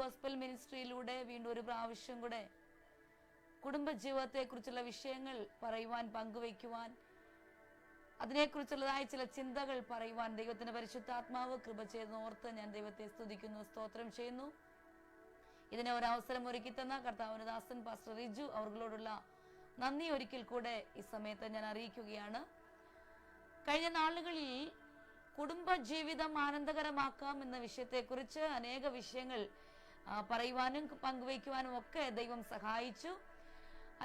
Gospel മിനിസ്ട്രിയിലൂടെ വീണ്ടും ഒരു പ്രാവശ്യം കൂടെ കുടുംബജീവിതത്തെ കുറിച്ചുള്ള വിഷയങ്ങൾ പറയുവാൻ, പങ്കുവയ്ക്കുവാൻ, അതിനെക്കുറിച്ചുള്ളതായ ചില ചിന്തകൾ പറയുവാൻ ദൈവത്തിന്റെ പരിശുദ്ധാത്മാവ് കൃപ ചെയ്ത് ഓർത്ത് ഞാൻ ദൈവത്തെ സ്തുതിക്കുന്നു, സ്തോത്രം ചെയ്യുന്നു. ഇതിനെ ഒരവസരം ഒരുക്കി തന്ന കർത്താവിന്റെ ദാസൻ പാസ്റ്റർ റിജു അവர்களോടുള്ള നന്ദി ഒരിക്കൽ കൂടെ ഈ സമയത്ത് ഞാൻ അറിയിക്കുകയാണ്. കഴിഞ്ഞ നാളുകളിൽ കുടുംബജീവിതം ആനന്ദകരമാക്കാം എന്ന വിഷയത്തെക്കുറിച്ച് അനേക വിഷയങ്ങൾ പറയുവാനും പങ്കുവയ്ക്കുവാനും ഒക്കെ ദൈവം സഹായിച്ചു.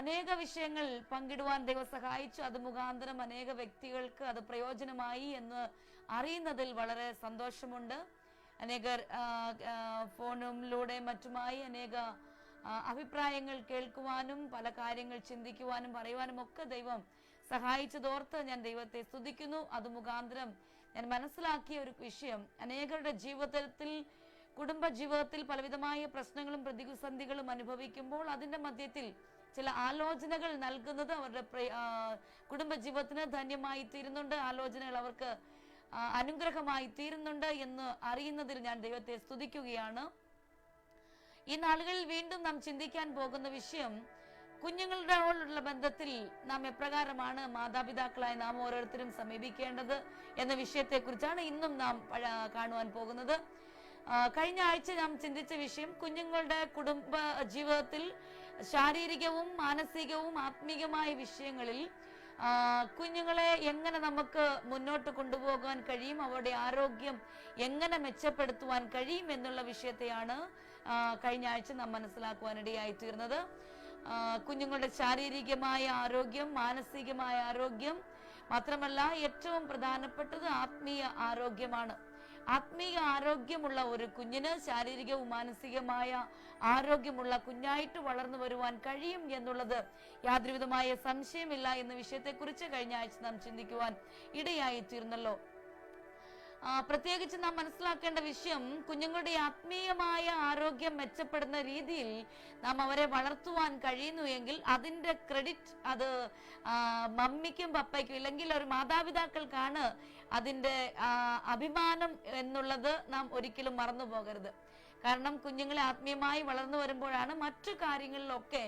അനേക വിഷയങ്ങൾ പങ്കിടുവാൻ ദൈവം സഹായിച്ചു. അത് മുഖാന്തരം അനേക വ്യക്തികൾക്ക് അത് പ്രയോജനമായി എന്ന് അറിയുന്നതിൽ വളരെ സന്തോഷമുണ്ട്. അനേകർ ഫോണിലൂടെ മറ്റുമായി അനേക അഭിപ്രായങ്ങൾ കേൾക്കുവാനും പല കാര്യങ്ങൾ ചിന്തിക്കുവാനും പറയുവാനും ഒക്കെ ദൈവം സഹായിച്ചതോർത്ത് ഞാൻ ദൈവത്തെ സ്തുതിക്കുന്നു. അത് മുഖാന്തരം ഞാൻ മനസ്സിലാക്കിയ ഒരു വിഷയം, അനേകരുടെ ജീവിതത്തിൽ കുടുംബജീവിതത്തിൽ പലവിധമായ പ്രശ്നങ്ങളും പ്രതിസന്ധികളും അനുഭവിക്കുമ്പോൾ അതിന്റെ മധ്യത്തിൽ ചില ആലോചനകൾ നൽകുന്നത് അവരുടെ കുടുംബജീവിതത്തിന് ധന്യമായി തീരുന്നുണ്ട്, ആലോചനകൾ അവർക്ക് അനുഗ്രഹമായി തീരുന്നുണ്ട് എന്ന് അറിയുന്നതിൽ ഞാൻ ദൈവത്തെ സ്തുതിക്കുകയാണ്. ഈ നാളുകളിൽ വീണ്ടും നാം ചിന്തിക്കാൻ പോകുന്ന വിഷയം, കുഞ്ഞുങ്ങളോടുള്ള ബന്ധത്തിൽ നാം എപ്രകാരമാണ് മാതാപിതാക്കളായി നാം ഓരോരുത്തരും സമീപിക്കേണ്ടത് എന്ന വിഷയത്തെക്കുറിച്ചാണ് ഇന്നും നാം കാണുവാൻ പോകുന്നത്. കഴിഞ്ഞ ആഴ്ച നാം ചിന്തിച്ച വിഷയം, കുഞ്ഞുങ്ങളുടെ കുടുംബ ജീവിതത്തിൽ ശാരീരികവും മാനസികവും ആത്മീകമായ വിഷയങ്ങളിൽ കുഞ്ഞുങ്ങളെ എങ്ങനെ നമുക്ക് മുന്നോട്ട് കൊണ്ടുപോകാൻ കഴിയും, അവരുടെ ആരോഗ്യം എങ്ങനെ മെച്ചപ്പെടുത്തുവാൻ കഴിയും എന്നുള്ള വിഷയത്തെയാണ് കഴിഞ്ഞ ആഴ്ച നാം മനസ്സിലാക്കുവാനിടയായി തീർന്നത്. കുഞ്ഞുങ്ങളുടെ ശാരീരികമായ ആരോഗ്യം, മാനസികമായ ആരോഗ്യം മാത്രമല്ല, ഏറ്റവും പ്രധാനപ്പെട്ടത് ആത്മീയ ആരോഗ്യമാണ്. ആത്മീയ ആരോഗ്യമുള്ള ഒരു കുഞ്ഞിന് ശാരീരികവും മാനസികമായ ആരോഗ്യമുള്ള കുഞ്ഞായിട്ട് വളർന്നു വരുവാൻ കഴിയും എന്നുള്ളത് യാതൊരുവിധമായ സംശയമില്ല എന്ന വിഷയത്തെക്കുറിച്ച് കഴിഞ്ഞ ആഴ്ച നാം ചിന്തിക്കുവാൻ ഇടയായി തീർന്നല്ലോ. പ്രത്യേകിച്ച് നാം മനസ്സിലാക്കേണ്ട വിഷയം, കുഞ്ഞുങ്ങളുടെ ആത്മീയമായ ആരോഗ്യം മെച്ചപ്പെടുന്ന രീതിയിൽ നാം അവരെ വളർത്തുവാൻ കഴിയുന്നു എങ്കിൽ അതിന്റെ ക്രെഡിറ്റ് അത് മമ്മിക്കും പപ്പയ്ക്കും ഇല്ലെങ്കിൽ ഒരു മാതാപിതാക്കൾക്കാണ് അതിന്റെ അഭിമാനം എന്നുള്ളത് നാം ഒരിക്കലും മറന്നു പോകരുത്. കാരണം കുഞ്ഞുങ്ങളെ ആത്മീയമായി വളർന്നു വരുമ്പോഴാണ് മറ്റു കാര്യങ്ങളിലൊക്കെ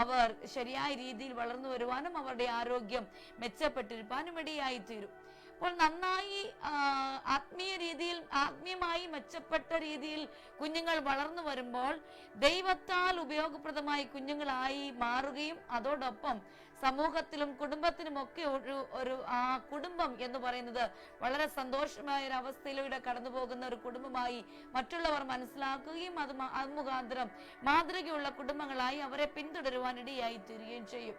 അവർ ശരിയായ രീതിയിൽ വളർന്നു വരുവാനും അവരുടെ ആരോഗ്യം മെച്ചപ്പെട്ടിരിക്കാനും ഇടയായി തീരും. അപ്പോൾ നന്നായി ആത്മീയമായി മെച്ചപ്പെട്ട രീതിയിൽ കുഞ്ഞുങ്ങൾ വളർന്നു വരുമ്പോൾ ദൈവത്താൽ ഉപയോഗപ്രദമായി കുഞ്ഞുങ്ങളായി മാറുകയും അതോടൊപ്പം സമൂഹത്തിലും കുടുംബത്തിനും ഒക്കെ ഒരു കുടുംബം എന്ന് പറയുന്നത് വളരെ സന്തോഷമായ ഒരു അവസ്ഥയിലൂടെ കടന്നു പോകുന്ന ഒരു കുടുംബമായി മറ്റുള്ളവർ മനസ്സിലാക്കുകയും അത് മുഖാന്തരം മാതൃകയുള്ള കുടുംബങ്ങളായി അവരെ പിന്തുടരുവാൻ ഇടയായി തീരുകയും ചെയ്യും.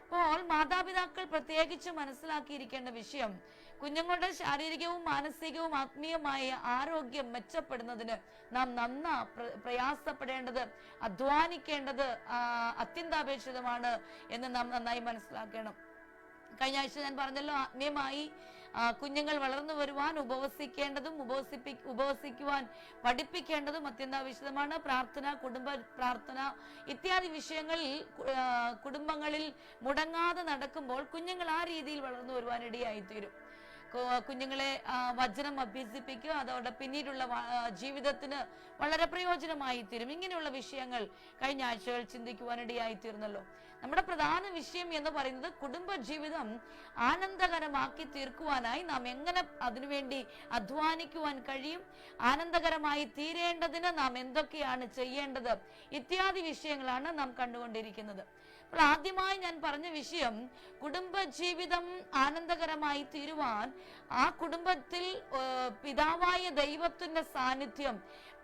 അപ്പോൾ മാതാപിതാക്കൾ പ്രത്യേകിച്ച് മനസ്സിലാക്കിയിരിക്കേണ്ട വിഷയം, കുഞ്ഞുങ്ങളുടെ ശാരീരികവും മാനസികവും ആത്മീയമായ ആരോഗ്യം മെച്ചപ്പെടുന്നതിന് നാം പ്രയാസപ്പെടേണ്ടത്, അധ്വാനിക്കേണ്ടത് അത്യന്താപേക്ഷിതമാണ് എന്ന് നാം നന്നായി മനസ്സിലാക്കണം. കഴിഞ്ഞ ആഴ്ച ഞാൻ പറഞ്ഞല്ലോ, ആത്മീയമായി കുഞ്ഞുങ്ങൾ വളർന്നു വരുവാൻ ഉപവസിക്കുവാൻ പഠിപ്പിക്കേണ്ടതും അത്യന്താപേക്ഷിതമാണ്. പ്രാർത്ഥന, കുടുംബ പ്രാർത്ഥന ഇത്യാദി വിഷയങ്ങളിൽ കുടുംബങ്ങളിൽ മുടങ്ങാതെ നടക്കുമ്പോൾ കുഞ്ഞുങ്ങൾ ആ രീതിയിൽ വളർന്നു വരുവാൻ ഇടയായിത്തീരും. കുഞ്ഞുങ്ങളെ വചനം അഭ്യസിപ്പിക്കുക, അതോടെ പിന്നീടുള്ള ജീവിതത്തിന് വളരെ പ്രയോജനമായി തീരും. ഇങ്ങനെയുള്ള വിഷയങ്ങൾ കഴിഞ്ഞ ആഴ്ചകൾ ചിന്തിക്കുവാനിടയായി തീർന്നല്ലോ. നമ്മുടെ പ്രധാന വിഷയം എന്ന് പറയുന്നത്, കുടുംബജീവിതം ആനന്ദകരമാക്കി തീർക്കുവാനായി നാം എങ്ങനെ അതിനുവേണ്ടി അധ്വാനിക്കുവാൻ കഴിയും, ആനന്ദകരമായി തീരേണ്ടതിന് നാം എന്തൊക്കെയാണ് ചെയ്യേണ്ടത് ഇത്യാദി വിഷയങ്ങളാണ് നാം കണ്ടുകൊണ്ടിരിക്കുന്നത്. അപ്പോൾ ആദ്യമായി ഞാൻ പറഞ്ഞ വിഷയം, കുടുംബജീവിതം ആനന്ദകരമായി തീരുവാൻ ആ കുടുംബത്തിൽ പിതാവായ ദൈവത്തിന്റെ സാന്നിധ്യം,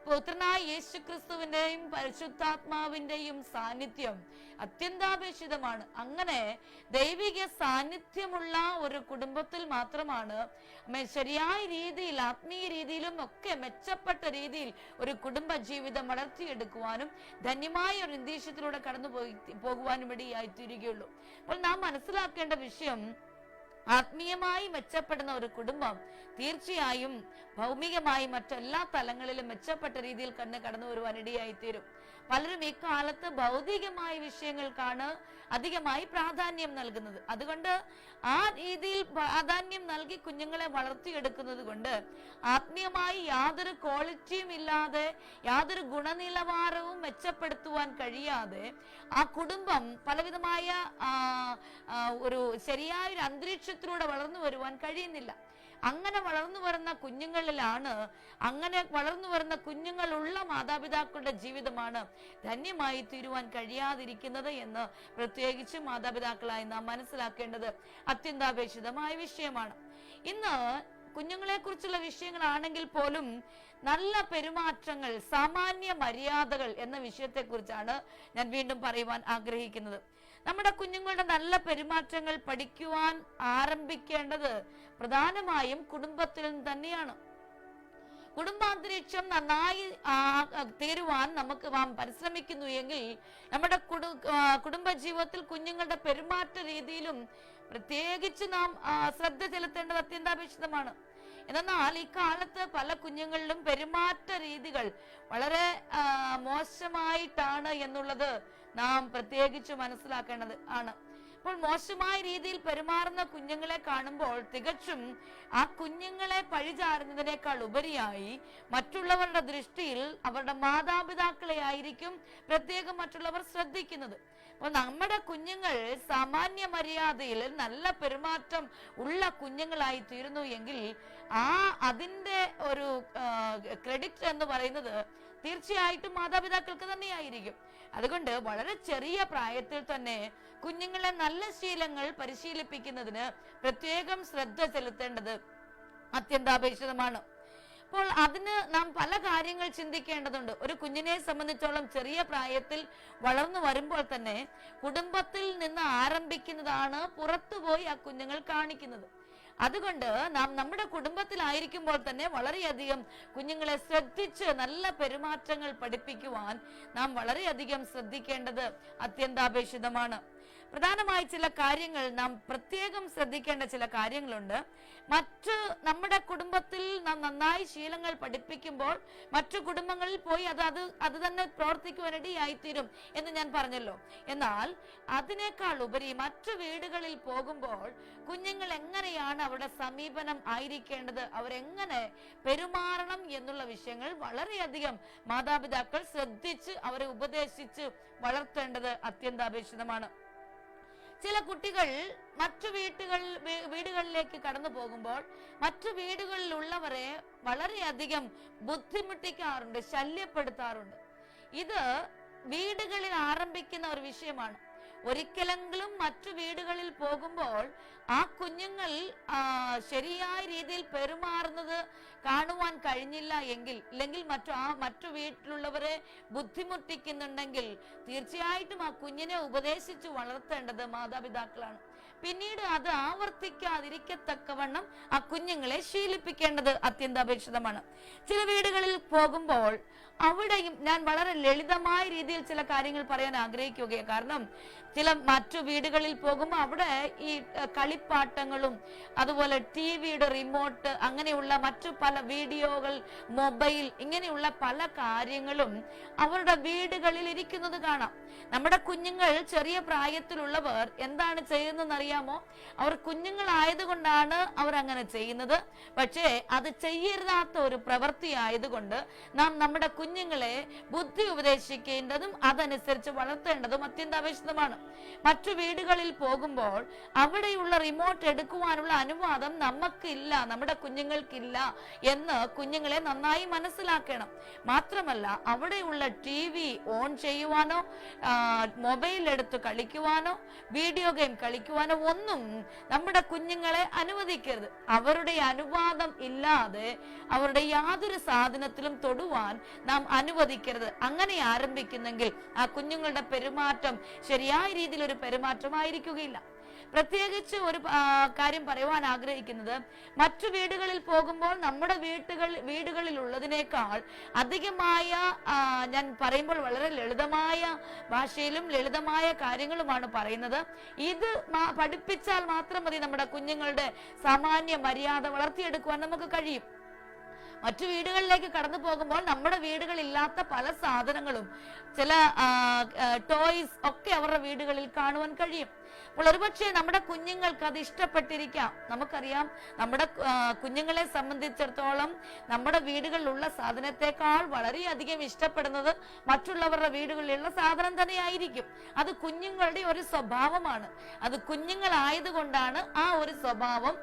പുത്രനായ യേശുക്രിസ്തുവിന്റെയും പരിശുദ്ധാത്മാവിന്റെയും സാന്നിധ്യം അത്യന്താപേക്ഷിതമാണ്. അങ്ങനെ ദൈവിക സാന്നിധ്യമുള്ള ഒരു കുടുംബത്തിൽ മാത്രമാണ് ശരിയായ രീതിയിൽ, ആത്മീയ രീതിയിലും ഒക്കെ മെച്ചപ്പെട്ട രീതിയിൽ ഒരു കുടുംബ ജീവിതം വളർത്തിയെടുക്കുവാനും ധന്യമായ ഒരു അന്തരീക്ഷത്തിലൂടെ കടന്നു പോകുവാനും ഇടയായി തീരുകയുള്ളൂ. അപ്പോൾ നാം മനസ്സിലാക്കേണ്ട വിഷയം, ആത്മീയമായി മെച്ചപ്പെടുന്ന ഒരു കുടുംബം തീർച്ചയായും ഭൗമികമായി മറ്റെല്ലാ തലങ്ങളിലും മെച്ചപ്പെട്ട രീതിയിൽ കടന്നു വരുവാൻ ഇടയായി തീരും. പലരും ഇക്കാലത്ത് ഭൗതികമായ വിഷയങ്ങൾക്കാണ് അധികമായി പ്രാധാന്യം നൽകുന്നത്. അതുകൊണ്ട് ആ രീതിയിൽ പ്രാധാന്യം നൽകി കുഞ്ഞുങ്ങളെ വളർത്തിയെടുക്കുന്നത് കൊണ്ട് ആത്മീയമായി യാതൊരു ക്വാളിറ്റിയും ഇല്ലാതെ, യാതൊരു ഗുണനിലവാരവും മെച്ചപ്പെടുത്തുവാൻ കഴിയാതെ ആ കുടുംബം പലവിധമായ ഒരു ശരിയായ ഒരു അന്തരീക്ഷത്തിലൂടെ വളർന്നു വരുവാൻ കഴിയുന്നില്ല. അങ്ങനെ വളർന്നു വരുന്ന കുഞ്ഞുങ്ങളിലാണ്, അങ്ങനെ വളർന്നു വരുന്ന കുഞ്ഞുങ്ങളുള്ള മാതാപിതാക്കളുടെ ജീവിതമാണ് ധന്യമായി തീരുവാൻ കഴിയാതിരിക്കുന്നത് എന്ന് പ്രത്യേകിച്ച് മാതാപിതാക്കളായി നാം മനസ്സിലാക്കേണ്ടത് അത്യന്താപേക്ഷിതമായ വിഷയമാണ്. ഇന്ന് കുഞ്ഞുങ്ങളെ കുറിച്ചുള്ള വിഷയങ്ങളാണെങ്കിൽ പോലും നല്ല പെരുമാറ്റങ്ങൾ, സാമാന്യ മര്യാദകൾ എന്ന വിഷയത്തെ കുറിച്ചാണ് ഞാൻ വീണ്ടും പറയുവാൻ ആഗ്രഹിക്കുന്നത്. നമ്മുടെ കുഞ്ഞുങ്ങളുടെ നല്ല പെരുമാറ്റങ്ങൾ പഠിക്കുവാൻ ആരംഭിക്കേണ്ടത് പ്രധാനമായും കുടുംബത്തിൽ തന്നെയാണ്. കുടുംബാന്തരീക്ഷം നന്നായി തീരുവാൻ നമുക്ക് പരിശ്രമിക്കുന്നു എങ്കിൽ നമ്മുടെ കുടുംബജീവിതത്തിൽ കുഞ്ഞുങ്ങളുടെ പെരുമാറ്റ രീതിയിലും പ്രത്യേകിച്ച് നാം ശ്രദ്ധ ചെലുത്തേണ്ടത് അത്യന്താപേക്ഷിതമാണ്. എന്നാൽ ഇക്കാലത്ത് പല കുഞ്ഞുങ്ങളിലും പെരുമാറ്റ രീതികൾ വളരെ മോശമായിട്ടാണ് എന്നുള്ളത് നാം പ്രത്യേകിച്ച് മനസ്സിലാക്കേണ്ടത് ആണ്. അപ്പോൾ മോശമായ രീതിയിൽ പെരുമാറുന്ന കുഞ്ഞുങ്ങളെ കാണുമ്പോൾ തികച്ചും ആ കുഞ്ഞുങ്ങളെ പഴിചാരുന്നതിനേക്കാൾ ഉപരിയായി മറ്റുള്ളവരുടെ ദൃഷ്ടിയിൽ അവരുടെ മാതാപിതാക്കളെ ആയിരിക്കും പ്രത്യേകം മറ്റുള്ളവർ ശ്രദ്ധിക്കുന്നത്. അപ്പോൾ നമ്മുടെ കുഞ്ഞുങ്ങൾ സാമാന്യ മര്യാദയിൽ നല്ല പെരുമാറ്റം ഉള്ള കുഞ്ഞുങ്ങളായി തീരുന്നു എങ്കിൽ അതിന്റെ ഒരു ക്രെഡിറ്റ് എന്ന് പറയുന്നത് തീർച്ചയായിട്ടും മാതാപിതാക്കൾക്ക് തന്നെയായിരിക്കും. അതുകൊണ്ട് വളരെ ചെറിയ പ്രായത്തിൽ തന്നെ കുഞ്ഞുങ്ങളെ നല്ല ശീലങ്ങൾ പരിശീലിപ്പിക്കുന്നതിന് പ്രത്യേകം ശ്രദ്ധ ചെലുത്തേണ്ടത് അത്യന്താപേക്ഷിതമാണ്. അപ്പോൾ അതിന് നാം പല കാര്യങ്ങൾ ചിന്തിക്കേണ്ടതുണ്ട്. ഒരു കുഞ്ഞിനെ സംബന്ധിച്ചോളം ചെറിയ പ്രായത്തിൽ വളർന്നു വരുമ്പോൾ തന്നെ കുടുംബത്തിൽ നിന്ന് ആരംഭിക്കുന്നതാണ് പുറത്തുപോയി ആ കുഞ്ഞുങ്ങൾ കാണിക്കുന്നത്. അതുകൊണ്ട് നാം നമ്മുടെ കുടുംബത്തിലായിരിക്കുമ്പോൾ തന്നെ വളരെയധികം കുഞ്ഞുങ്ങളെ ശ്രദ്ധിച്ച് നല്ല പെരുമാറ്റങ്ങൾ പഠിപ്പിക്കുവാൻ നാം വളരെയധികം ശ്രദ്ധിക്കേണ്ടത് അത്യന്താപേക്ഷിതമാണ്. പ്രധാനമായി ചില കാര്യങ്ങൾ നാം പ്രത്യേകം ശ്രദ്ധിക്കേണ്ട ചില കാര്യങ്ങളുണ്ട്. നമ്മുടെ കുടുംബത്തിൽ നാം നന്നായി ശീലങ്ങൾ പഠിപ്പിക്കുമ്പോൾ മറ്റു കുടുംബങ്ങളിൽ പോയി അത് തന്നെ പ്രവർത്തിക്കുവാനിടയായിത്തീരും എന്ന് ഞാൻ പറഞ്ഞല്ലോ. എന്നാൽ അതിനേക്കാൾ ഉപരി മറ്റു വീടുകളിൽ പോകുമ്പോൾ കുഞ്ഞുങ്ങൾ എങ്ങനെയാണ് അവരുടെ സമീപനം ആയിരിക്കേണ്ടത്, അവരെങ്ങനെ പെരുമാറണം എന്നുള്ള വിഷയങ്ങൾ വളരെയധികം മാതാപിതാക്കൾ ശ്രദ്ധിച്ച് അവരെ ഉപദേശിച്ച് വളർത്തേണ്ടത് അത്യന്താപേക്ഷിതമാണ്. ചില കുട്ടികൾ മറ്റു വീടുകളിലേക്ക് കടന്നു പോകുമ്പോൾ മറ്റു വീടുകളിലുള്ളവരെ വളരെയധികം ബുദ്ധിമുട്ടിക്കാറുണ്ട്, ശല്യപ്പെടുത്താറുണ്ട്. ഇത് വീടുകളിൽ ആരംഭിക്കുന്ന ഒരു വിഷയമാണ്. ഒരിക്കലെങ്കിലും മറ്റു വീടുകളിൽ പോകുമ്പോൾ ആ കുഞ്ഞുങ്ങൾ ശരിയായ രീതിയിൽ പെരുമാറുന്നത് കാണുവാൻ കഴിഞ്ഞില്ല എങ്കിൽ, അല്ലെങ്കിൽ മറ്റു വീട്ടിലുള്ളവരെ ബുദ്ധിമുട്ടിക്കുന്നുണ്ടെങ്കിൽ തീർച്ചയായിട്ടും ആ കുഞ്ഞിനെ ഉപദേശിച്ച് വളർത്തേണ്ടത് മാതാപിതാക്കളാണ്. പിന്നീട് അത് ആവർത്തിക്കാതിരിക്കത്തക്കവണ്ണം ആ കുഞ്ഞുങ്ങളെ ശീലിപ്പിക്കേണ്ടത് അത്യന്താപേക്ഷിതമാണ്. ചില വീടുകളിൽ പോകുമ്പോൾ അവിടെയും ഞാൻ വളരെ ലളിതമായ രീതിയിൽ ചില കാര്യങ്ങൾ പറയാൻ ആഗ്രഹിക്കുകയാണ്. കാരണം ചില മറ്റു വീടുകളിൽ പോകുമ്പോൾ അവിടെ ഈ കളിപ്പാട്ടങ്ങളും അതുപോലെ ടിവിയുടെ റിമോട്ട്, അങ്ങനെയുള്ള മറ്റു പല വീഡിയോകൾ, മൊബൈൽ, ഇങ്ങനെയുള്ള പല കാര്യങ്ങളും അവരുടെ വീടുകളിൽ ഇരിക്കുന്നത് കാണാം. നമ്മുടെ കുഞ്ഞുങ്ങൾ ചെറിയ പ്രായത്തിലുള്ളവർ എന്താണ് ചെയ്യുന്നതെന്ന് അറിയാമോ? അവർ കുഞ്ഞുങ്ങളായതുകൊണ്ടാണ് അവർ അങ്ങനെ ചെയ്യുന്നത്. പക്ഷേ അത് ചെയ്യരുതാത്ത ഒരു പ്രവൃത്തി ആയതുകൊണ്ട് നാം നമ്മുടെ കുഞ്ഞുങ്ങളെ ബുദ്ധി ഉപദേശിക്കേണ്ടതും അതനുസരിച്ച് വളർത്തേണ്ടതും അത്യന്താപേക്ഷിതമാണ്. മറ്റു വീടുകളിൽ പോകുമ്പോൾ അവിടെയുള്ള റിമോട്ട് എടുക്കുവാനുള്ള അനുവാദം നമുക്കില്ല, നമ്മുടെ കുഞ്ഞുങ്ങൾക്കില്ല എന്ന് കുഞ്ഞുങ്ങളെ നന്നായി മനസ്സിലാക്കണം. മാത്രമല്ല അവിടെയുള്ള TV ഓൺ ചെയ്യുവാനോ മൊബൈൽ എടുത്ത് കളിക്കുവാനോ വീഡിയോ ഗെയിം കളിക്കുവാനോ ഒന്നും നമ്മുടെ കുഞ്ഞുങ്ങളെ അനുവദിക്കരുത്. അവരുടെ അനുവാദം ഇല്ലാതെ അവരുടെ യാതൊരു സാധനത്തിലും തൊടുവാൻ നാം അനുവദിക്കരുത്. അങ്ങനെ ആരംഭിക്കുന്നെങ്കിൽ ആ കുഞ്ഞുങ്ങളുടെ പെരുമാറ്റം ശരിയായ രീതിയിൽ ഒരു പെരുമാറ്റമായിരിക്കുകയില്ല. പ്രത്യേകിച്ച് ഒരു കാര്യം പറയുവാൻ ആഗ്രഹിക്കുന്നത്, മറ്റു വീടുകളിൽ പോകുമ്പോൾ നമ്മുടെ വീടുകളിൽ ഉള്ളതിനേക്കാൾ അധികമായ, ഞാൻ പറയുമ്പോൾ വളരെ ലളിതമായ ഭാഷയിലും ലളിതമായ കാര്യങ്ങളുമാണ് പറയുന്നത്. ഇത് പഠിപ്പിച്ചാൽ മാത്രം മതി നമ്മുടെ കുഞ്ഞുങ്ങളുടെ സാമാന്യ മര്യാദ വളർത്തിയെടുക്കുവാൻ നമുക്ക് കഴിയും. മറ്റു വീടുകളിലേക്ക് കടന്നു പോകുമ്പോൾ നമ്മുടെ വീടുകളില്ലാത്ത പല സാധനങ്ങളും, ചില ടോയ്സ് ഒക്കെ അവരുടെ വീടുകളിൽ കാണുവാൻ കഴിയും. അപ്പോൾ ഒരുപക്ഷെ നമ്മുടെ കുഞ്ഞുങ്ങൾക്ക് അത് ഇഷ്ടപ്പെട്ടിരിക്കാം. നമുക്കറിയാം, നമ്മുടെ കുഞ്ഞുങ്ങളെ സംബന്ധിച്ചിടത്തോളം നമ്മുടെ വീടുകളിലുള്ള സാധനത്തെക്കാൾ വളരെയധികം ഇഷ്ടപ്പെടുന്നത് മറ്റുള്ളവരുടെ വീടുകളിലുള്ള സാധനം തന്നെയായിരിക്കും. അത് കുഞ്ഞുങ്ങളുടെ ഒരു സ്വഭാവമാണ്. അത് കുഞ്ഞുങ്ങളായതുകൊണ്ടാണ് ആ ഒരു സ്വഭാവം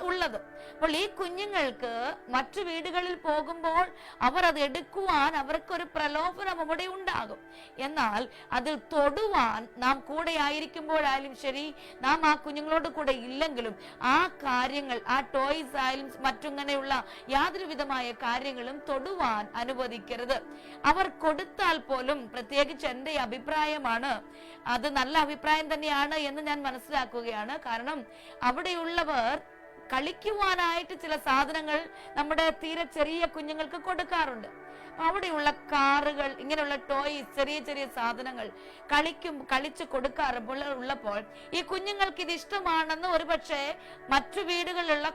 ഉള്ളത്. അപ്പോൾ ഈ കുഞ്ഞുങ്ങൾക്ക് മറ്റു വീടുകളിൽ പോകുമ്പോൾ അവർ അത് എടുക്കുവാൻ അവർക്കൊരു പ്രലോഭനം അവിടെ ഉണ്ടാകും. എന്നാൽ അതിൽ തൊടുവാൻ നാം കൂടെ ആയിരിക്കുമ്പോഴായാലും ശരി, നാം ആ കുഞ്ഞുങ്ങളോട് കൂടെ ഇല്ലെങ്കിലും ആ കാര്യങ്ങൾ, ആ ടോയ്സ് ആയാലും മറ്റിങ്ങനെയുള്ള യാതൊരു വിധമായ കാര്യങ്ങളും തൊടുവാൻ അനുവദിക്കരുത്. അവർ കൊടുത്താൽ പോലും, പ്രത്യേകിച്ച് എൻ്റെ അഭിപ്രായമാണ്, അത് നല്ല അഭിപ്രായം തന്നെയാണ് എന്ന് ഞാൻ മനസ്സിലാക്കുകയാണ്. കാരണം അവിടെയുള്ളവർ കളിക്കുവാനായിട്ട് ചില സാധനങ്ങൾ നമ്മുടെ തീരെ ചെറിയ കുഞ്ഞുങ്ങൾക്ക് കൊടുക്കാറുണ്ട്. അവിടെയുള്ള കാറുകൾ, ഇങ്ങനെയുള്ള ടോയ്സ്, ചെറിയ ചെറിയ സാധനങ്ങൾ കളിച്ചു ഉള്ളപ്പോൾ ഈ കുഞ്ഞുങ്ങൾക്ക് ഇത് ഇഷ്ടമാണെന്ന് ഒരുപക്ഷെ മറ്റു വീടുകളിലുള്ള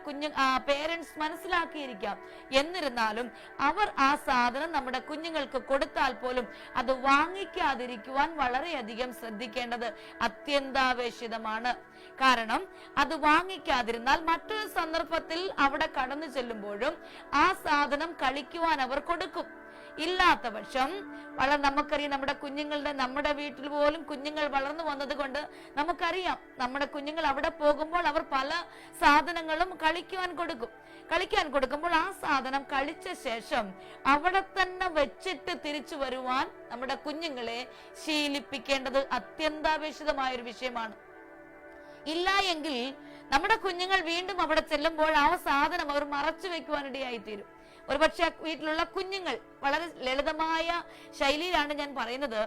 പേരൻസ് മനസ്സിലാക്കിയിരിക്കാം. എന്നിരുന്നാലും അവർ ആ സാധനം നമ്മുടെ കുഞ്ഞുങ്ങൾക്ക് കൊടുത്താൽ പോലും അത് വാങ്ങിക്കാതിരിക്കുവാൻ വളരെയധികം ശ്രദ്ധിക്കേണ്ടത് അത്യന്താപേക്ഷിതമാണ്. കാരണം അത് വാങ്ങിക്കാതിരുന്നാൽ മറ്റൊരു സന്ദർഭത്തിൽ അവിടെ കടന്നു ചെല്ലുമ്പോഴും ആ സാധനം കളിക്കുവാൻ അവർ കൊടുക്കും. ഇല്ലാത്ത പക്ഷം നമുക്കറിയാം, നമ്മുടെ വീട്ടിൽ പോലും കുഞ്ഞുങ്ങൾ വളർന്നു വന്നത് കൊണ്ട് നമുക്കറിയാം, നമ്മുടെ കുഞ്ഞുങ്ങൾ അവിടെ പോകുമ്പോൾ അവർ പല സാധനങ്ങളും കളിക്കാൻ കൊടുക്കുമ്പോൾ ആ സാധനം കളിച്ച ശേഷം അവിടെ തന്നെ വെച്ചിട്ട് തിരിച്ചു വരുവാൻ നമ്മുടെ കുഞ്ഞുങ്ങളെ ശീലിപ്പിക്കേണ്ടത് അത്യന്താപേക്ഷിതമായ ഒരു വിഷയമാണ്. ഇല്ല എങ്കിൽ നമ്മുടെ കുഞ്ഞുങ്ങൾ വീണ്ടും അവിടെ ചെല്ലുമ്പോൾ ആ സാധനം അവർ മറച്ചു വെക്കുവാനിടയായി തീരും. ഒരുപക്ഷെ വീട്ടിലുള്ള കുഞ്ഞുങ്ങൾ, വളരെ ലളിതമായ ശൈലിയിലാണ് ഞാൻ പറയുന്നത്,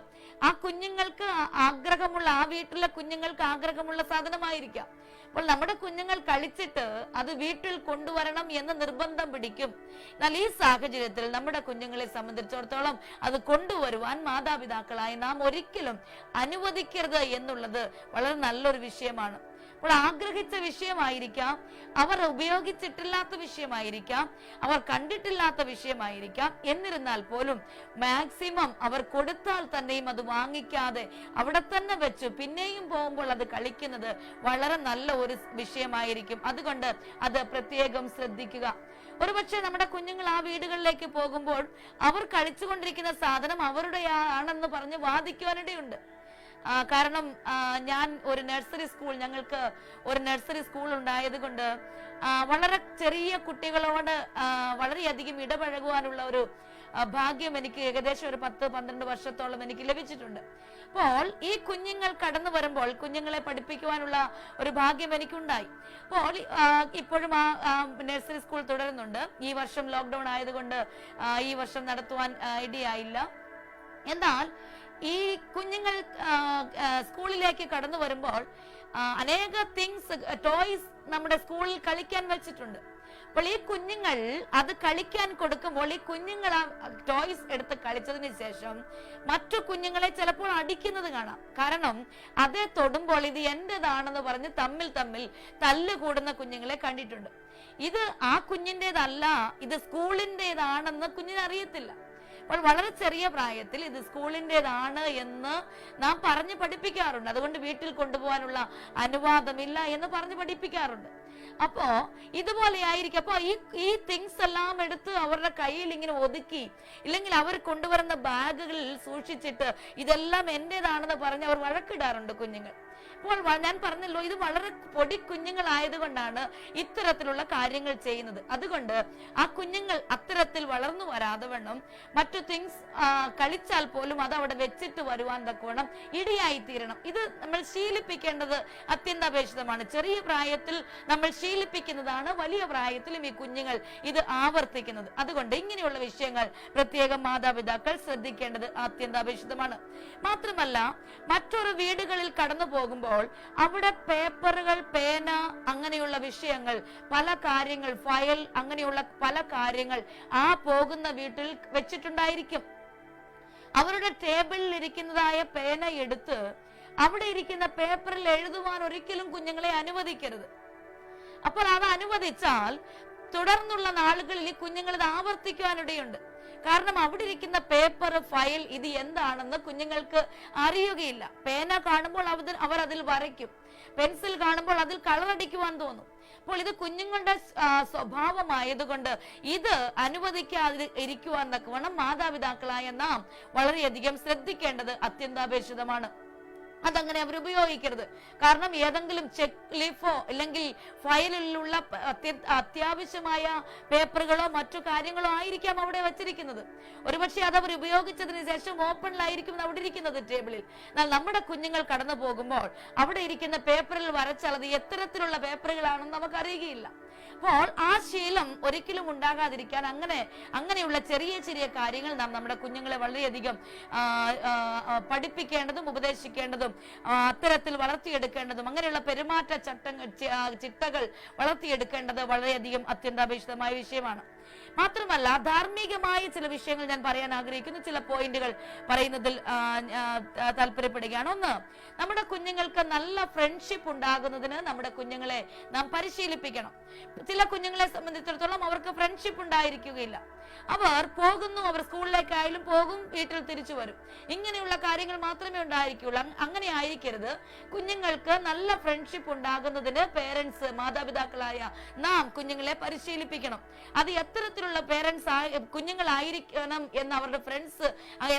ആ കുഞ്ഞുങ്ങൾക്ക് ആഗ്രഹമുള്ള, ആ വീട്ടിലെ കുഞ്ഞുങ്ങൾക്ക് ആഗ്രഹമുള്ള സാധനമായിരിക്കാം. അപ്പോൾ നമ്മുടെ കുഞ്ഞുങ്ങൾ കളിച്ചിട്ട് അത് വീട്ടിൽ കൊണ്ടുവരണം എന്ന് നിർബന്ധം പിടിക്കും. എന്നാൽ ഈ സാഹചര്യത്തിൽ നമ്മുടെ കുഞ്ഞുങ്ങളെ സംബന്ധിച്ചിടത്തോളം അത് കൊണ്ടുവരുവാൻ മാതാപിതാക്കളായി നാം ഒരിക്കലും അനുവദിക്കരുത് എന്നുള്ളത് വളരെ നല്ലൊരു വിഷയമാണ്. അപ്പോൾ ആഗ്രഹിച്ച വിഷയമായിരിക്കാം, അവർ ഉപയോഗിച്ചിട്ടില്ലാത്ത വിഷയമായിരിക്കാം, അവർ കണ്ടിട്ടില്ലാത്ത വിഷയമായിരിക്കാം. എന്നിരുന്നാൽ പോലും മാക്സിമം അവർ കൊടുത്താൽ തന്നെയും അത് വാങ്ങിക്കാതെ അവിടെ തന്നെ വെച്ച് പിന്നെയും പോകുമ്പോൾ അത് കളിക്കുന്നത് വളരെ നല്ല ഒരു വിഷയമായിരിക്കും. അതുകൊണ്ട് അത് പ്രത്യേകം ശ്രദ്ധിക്കുക. ഒരുപക്ഷെ നമ്മുടെ കുഞ്ഞുങ്ങൾ ആ വീടുകളിലേക്ക് പോകുമ്പോൾ അവർ കളിച്ചുകൊണ്ടിരിക്കുന്ന സാധനം അവരുടെ ആണെന്ന് പറഞ്ഞ് വാദിക്കുവാനിടയുണ്ട്. കാരണം ഞാൻ ഞങ്ങൾക്ക് ഒരു നഴ്സറി സ്കൂൾ ഉണ്ടായത് കൊണ്ട് വളരെ ചെറിയ കുട്ടികളോട് വളരെയധികം ഇടപഴകുവാനുള്ള ഒരു ഭാഗ്യം എനിക്ക് ഏകദേശം ഒരു 10-12 വർഷത്തോളം എനിക്ക് ലഭിച്ചിട്ടുണ്ട്. അപ്പോൾ ഈ കുഞ്ഞുങ്ങൾ കടന്നു വരുമ്പോൾ കുഞ്ഞുങ്ങളെ പഠിപ്പിക്കുവാനുള്ള ഒരു ഭാഗ്യം എനിക്കുണ്ടായി. അപ്പോൾ ഇപ്പോഴും ആ നഴ്സറി സ്കൂൾ തുടരുന്നുണ്ട്. ഈ വർഷം ലോക്ക്ഡൌൺ ആയതുകൊണ്ട് ഈ വർഷം നടത്തുവാൻ ഇടയായില്ല. എന്നാൽ ഈ കുഞ്ഞുങ്ങൾ സ്കൂളിലേക്ക് കടന്നു വരുമ്പോൾ അനേക ടോയ്സ് നമ്മുടെ സ്കൂളിൽ കളിക്കാൻ വെച്ചിട്ടുണ്ട്. അപ്പോൾ ഈ കുഞ്ഞുങ്ങൾ അത് കളിക്കാൻ കൊടുക്കുമ്പോൾ ഈ കുഞ്ഞുങ്ങൾ ആ ടോയ്സ് എടുത്ത് കളിച്ചതിന് ശേഷം മറ്റു കുഞ്ഞുങ്ങളെ ചിലപ്പോൾ അടിക്കുന്നത് കാണാം. കാരണം അതേ തൊടുമ്പോൾ ഇത് എന്റേതാണെന്ന് പറഞ്ഞ് തമ്മിൽ തല്ലുകൂടുന്ന കുഞ്ഞുങ്ങളെ കണ്ടിട്ടുണ്ട്. ഇത് ആ കുഞ്ഞിൻ്റെതല്ല, ഇത് സ്കൂളിൻ്റെതാണെന്ന് കുഞ്ഞിന് അറിയത്തില്ല. അപ്പോൾ വളരെ ചെറിയ പ്രായത്തിൽ ഇത് സ്കൂളിൻ്റെതാണ് എന്ന് നാം പറഞ്ഞ് പഠിപ്പിക്കാറുണ്ട്. അതുകൊണ്ട് വീട്ടിൽ കൊണ്ടുപോകാനുള്ള അനുവാദമില്ല എന്ന് പറഞ്ഞ് പഠിപ്പിക്കാറുണ്ട്. അപ്പോ ഇതുപോലെ ആയിരിക്കും. അപ്പൊ ഈ തിങ്സ് എല്ലാം എടുത്ത് അവരുടെ കയ്യിൽ ഇങ്ങനെ ഒതുക്കി, ഇല്ലെങ്കിൽ അവർ കൊണ്ടുവരുന്ന ബാഗുകളിൽ സൂക്ഷിച്ചിട്ട് ഇതെല്ലാം എന്റേതാണെന്ന് പറഞ്ഞ് അവർ വഴക്കിടാറുണ്ട് കുഞ്ഞുങ്ങൾ. അപ്പോൾ ഞാൻ പറഞ്ഞല്ലോ, ഇത് വളരെ പൊടി കുഞ്ഞുങ്ങളായതുകൊണ്ടാണ് ഇത്തരത്തിലുള്ള കാര്യങ്ങൾ ചെയ്യുന്നത്. അതുകൊണ്ട് ആ കുഞ്ഞുങ്ങൾ അത്തരത്തിൽ വളർന്നു വരാതെ വണ്ണം മറ്റു തിങ്സ് കളിച്ചാൽ പോലും അത് അവിടെ വെച്ചിട്ട് വരുവാൻ തക്കവണ്ണം ഇടയായി തീരണം. ഇത് നമ്മൾ ശീലിപ്പിക്കേണ്ടത് അത്യന്താപേക്ഷിതമാണ്. ചെറിയ പ്രായത്തിൽ നമ്മൾ ശീലിപ്പിക്കുന്നതാണ് വലിയ പ്രായത്തിലും ഈ കുഞ്ഞുങ്ങൾ ഇത് ആവർത്തിക്കുന്നത്. അതുകൊണ്ട് ഇങ്ങനെയുള്ള വിഷയങ്ങൾ പ്രത്യേകം മാതാപിതാക്കൾ ശ്രദ്ധിക്കേണ്ടത് അത്യന്താപേക്ഷിതമാണ്. മാത്രമല്ല, മറ്റൊരു വീടുകളിൽ കടന്നു പോകുമ്പോൾ അവിടെ പേപ്പറുകൾ, പേന, അങ്ങനെയുള്ള വിഷയങ്ങൾ, പല കാര്യങ്ങൾ, ഫയൽ, അങ്ങനെയുള്ള പല കാര്യങ്ങൾ ആ പോകുന്ന വീട്ടിൽ വെച്ചിട്ടുണ്ടായിരിക്കും. അവരുടെ ടേബിളിൽ ഇരിക്കുന്നതായ പേന എടുത്ത് അവിടെ ഇരിക്കുന്ന പേപ്പറിൽ എഴുതുവാൻ ഒരിക്കലും കുഞ്ഞുങ്ങളെ അനുവദിക്കരുത്. അപ്പോൾ അത് അനുവദിച്ചാൽ തുടർന്നുള്ള നാളുകളിൽ ഈ കുഞ്ഞുങ്ങൾ ഇത് ആവർത്തിക്കുവാനിടയുണ്ട്. കാരണം അവിടെ ഇരിക്കുന്ന പേപ്പർ, ഫയൽ ഇത് എന്താണെന്ന് കുഞ്ഞുങ്ങൾക്ക് അറിയുകയില്ല. പേന കാണുമ്പോൾ അവർ അതിൽ വരയ്ക്കും, പെൻസിൽ കാണുമ്പോൾ അതിൽ കളറടിക്കുവാൻ തോന്നും. അപ്പോൾ ഇത് കുഞ്ഞുങ്ങളുടെ സ്വഭാവമായതുകൊണ്ട് ഇത് അനുവദിക്കാതെ ഇരിക്കുവാൻ തക്കവണ്ണം മാതാപിതാക്കളായ നാം വളരെയധികം ശ്രദ്ധിക്കേണ്ടത് അത്യന്താപേക്ഷിതമാണ്. അതങ്ങനെ അവർ ഉപയോഗിക്കരുത്. കാരണം ഏതെങ്കിലും ചെക്ക് ലീഫോ അല്ലെങ്കിൽ ഫയലിലുള്ള അത്യാവശ്യമായ പേപ്പറുകളോ മറ്റു കാര്യങ്ങളോ ആയിരിക്കാം അവിടെ വെച്ചിരിക്കുന്നത്. ഒരുപക്ഷെ അത് അവർ ഉപയോഗിച്ചതിന് ശേഷം ഓപ്പണിലായിരിക്കും അവിടെ ഇരിക്കുന്നത് ടേബിളിൽ. എന്നാൽ നമ്മുടെ കുഞ്ഞുങ്ങൾ കടന്നു പോകുമ്പോൾ അവിടെ ഇരിക്കുന്ന പേപ്പറിൽ വരച്ചാൽ അത് എത്തരത്തിലുള്ള പേപ്പറുകളാണെന്ന് നമുക്ക് അറിയുകയില്ല. അപ്പോൾ ആ ശീലം ഒരിക്കലും ഉണ്ടാകാതിരിക്കാൻ അങ്ങനെയുള്ള ചെറിയ ചെറിയ കാര്യങ്ങൾ നാം നമ്മുടെ കുഞ്ഞുങ്ങളെ വളരെയധികം പഠിപ്പിക്കേണ്ടതും ഉപദേശിക്കേണ്ടതും അത്തരത്തിൽ വളർത്തിയെടുക്കേണ്ടതും അങ്ങനെയുള്ള പെരുമാറ്റ ചിട്ടകൾ വളർത്തിയെടുക്കേണ്ടത് വളരെയധികം അത്യന്താപേക്ഷിതമായ വിഷയമാണ്. മാത്രമല്ല, ധാർമ്മികമായ ചില വിഷയങ്ങൾ ഞാൻ പറയാൻ ആഗ്രഹിക്കുന്നു. ചില പോയിന്റുകൾ പറയുന്നതിൽ താല്പര്യപ്പെടുകയാണ്. ഒന്ന്, നമ്മുടെ കുഞ്ഞുങ്ങൾക്ക് നല്ല ഫ്രണ്ട്ഷിപ്പ് ഉണ്ടാകുന്നതിന് നമ്മുടെ കുഞ്ഞുങ്ങളെ നാം പരിശീലിപ്പിക്കണം. ചില കുഞ്ഞുങ്ങളെ സംബന്ധിച്ചിടത്തോളം അവർക്ക് ഫ്രണ്ട്ഷിപ്പ് ഉണ്ടായിരിക്കുകയില്ല. അവർ പോകുന്നു, അവർ സ്കൂളിലേക്കായാലും പോകും, വീട്ടിൽ തിരിച്ചു വരും, ഇങ്ങനെയുള്ള കാര്യങ്ങൾ മാത്രമേ ഉണ്ടായിരിക്കുള്ളൂ. അങ്ങനെ ആയിരിക്കരുത്. കുഞ്ഞുങ്ങൾക്ക് നല്ല ഫ്രണ്ട്ഷിപ്പ് ഉണ്ടാകുന്നതിന് പേരൻസ്, മാതാപിതാക്കളായ നാം കുഞ്ഞുങ്ങളെ പരിശീലിപ്പിക്കണം. അത് എത്തരത്തിലുള്ള പേരൻസ് കുഞ്ഞുങ്ങളായിരിക്കണം എന്ന്, അവരുടെ ഫ്രണ്ട്സ്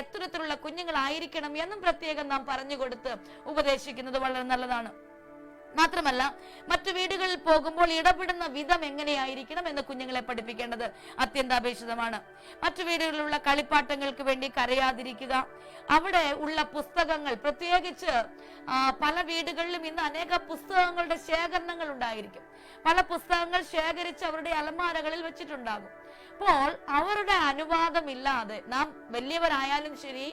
എത്തരത്തിലുള്ള കുഞ്ഞുങ്ങളായിരിക്കണം എന്നും പ്രത്യേകം നാം പറഞ്ഞു കൊടുത്ത് ഉപദേശിക്കുന്നത് വളരെ നല്ലതാണ്. മാത്രമല്ല, മറ്റു വീടുകളിൽ പോകുമ്പോൾ ഇടപെടുന്ന വിധം എങ്ങനെയായിരിക്കണം എന്ന് കുഞ്ഞുങ്ങളെ പഠിപ്പിക്കേണ്ടത് അത്യന്താപേക്ഷിതമാണ്. മറ്റു വീടുകളിലുള്ള കളിപ്പാട്ടങ്ങൾക്ക് വേണ്ടി കരയാതിരിക്കുക. അവിടെ ഉള്ള പുസ്തകങ്ങൾ, പ്രത്യേകിച്ച് പല വീടുകളിലും ഇന്ന് അനേക പുസ്തകങ്ങളുടെ ശേഖരണങ്ങൾ ഉണ്ടായിരിക്കും. പല പുസ്തകങ്ങൾ ശേഖരിച്ച് അവരുടെ അലമാരകളിൽ വെച്ചിട്ടുണ്ടാകും. അപ്പോൾ അവരുടെ അനുവാദമില്ലാതെ, നാം വലിയവരായാലും ശരി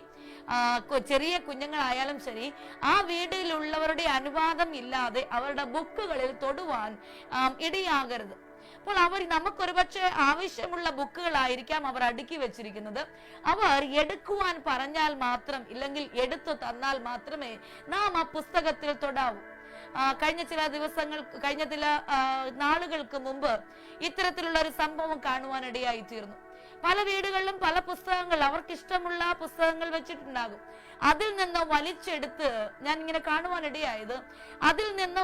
ചെറിയ കുഞ്ഞുങ്ങളായാലും ശരി, ആ വീട്ടിലുള്ളവരുടെ അനുവാദം ഇല്ലാതെ അവരുടെ ബുക്കുകളിൽ തൊടുവാൻ ഇടയാകരുത്. അപ്പോൾ നമുക്കൊരുപക്ഷെ ആവശ്യമുള്ള ബുക്കുകളായിരിക്കാം അവർ അടുക്കി വെച്ചിരിക്കുന്നത്. അവർ എടുക്കുവാൻ പറഞ്ഞാൽ മാത്രം, ഇല്ലെങ്കിൽ എടുത്തു തന്നാൽ മാത്രമേ നാം ആ പുസ്തകത്തിൽ തൊടാവൂ. കഴിഞ്ഞ ചില നാളുകൾക്ക് മുമ്പ് ഇത്തരത്തിലുള്ള ഒരു സംഭവം കാണുവാനിടയായി തീർന്നു. പല വീടുകളിലും പല പുസ്തകങ്ങൾ, അവർക്കിഷ്ടമുള്ള പുസ്തകങ്ങൾ വെച്ചിട്ടുണ്ടാകും. അതിൽ നിന്ന് വലിച്ചെടുത്ത്, ഞാൻ ഇങ്ങനെ കാണുവാനിടയായത്, അതിൽ നിന്ന്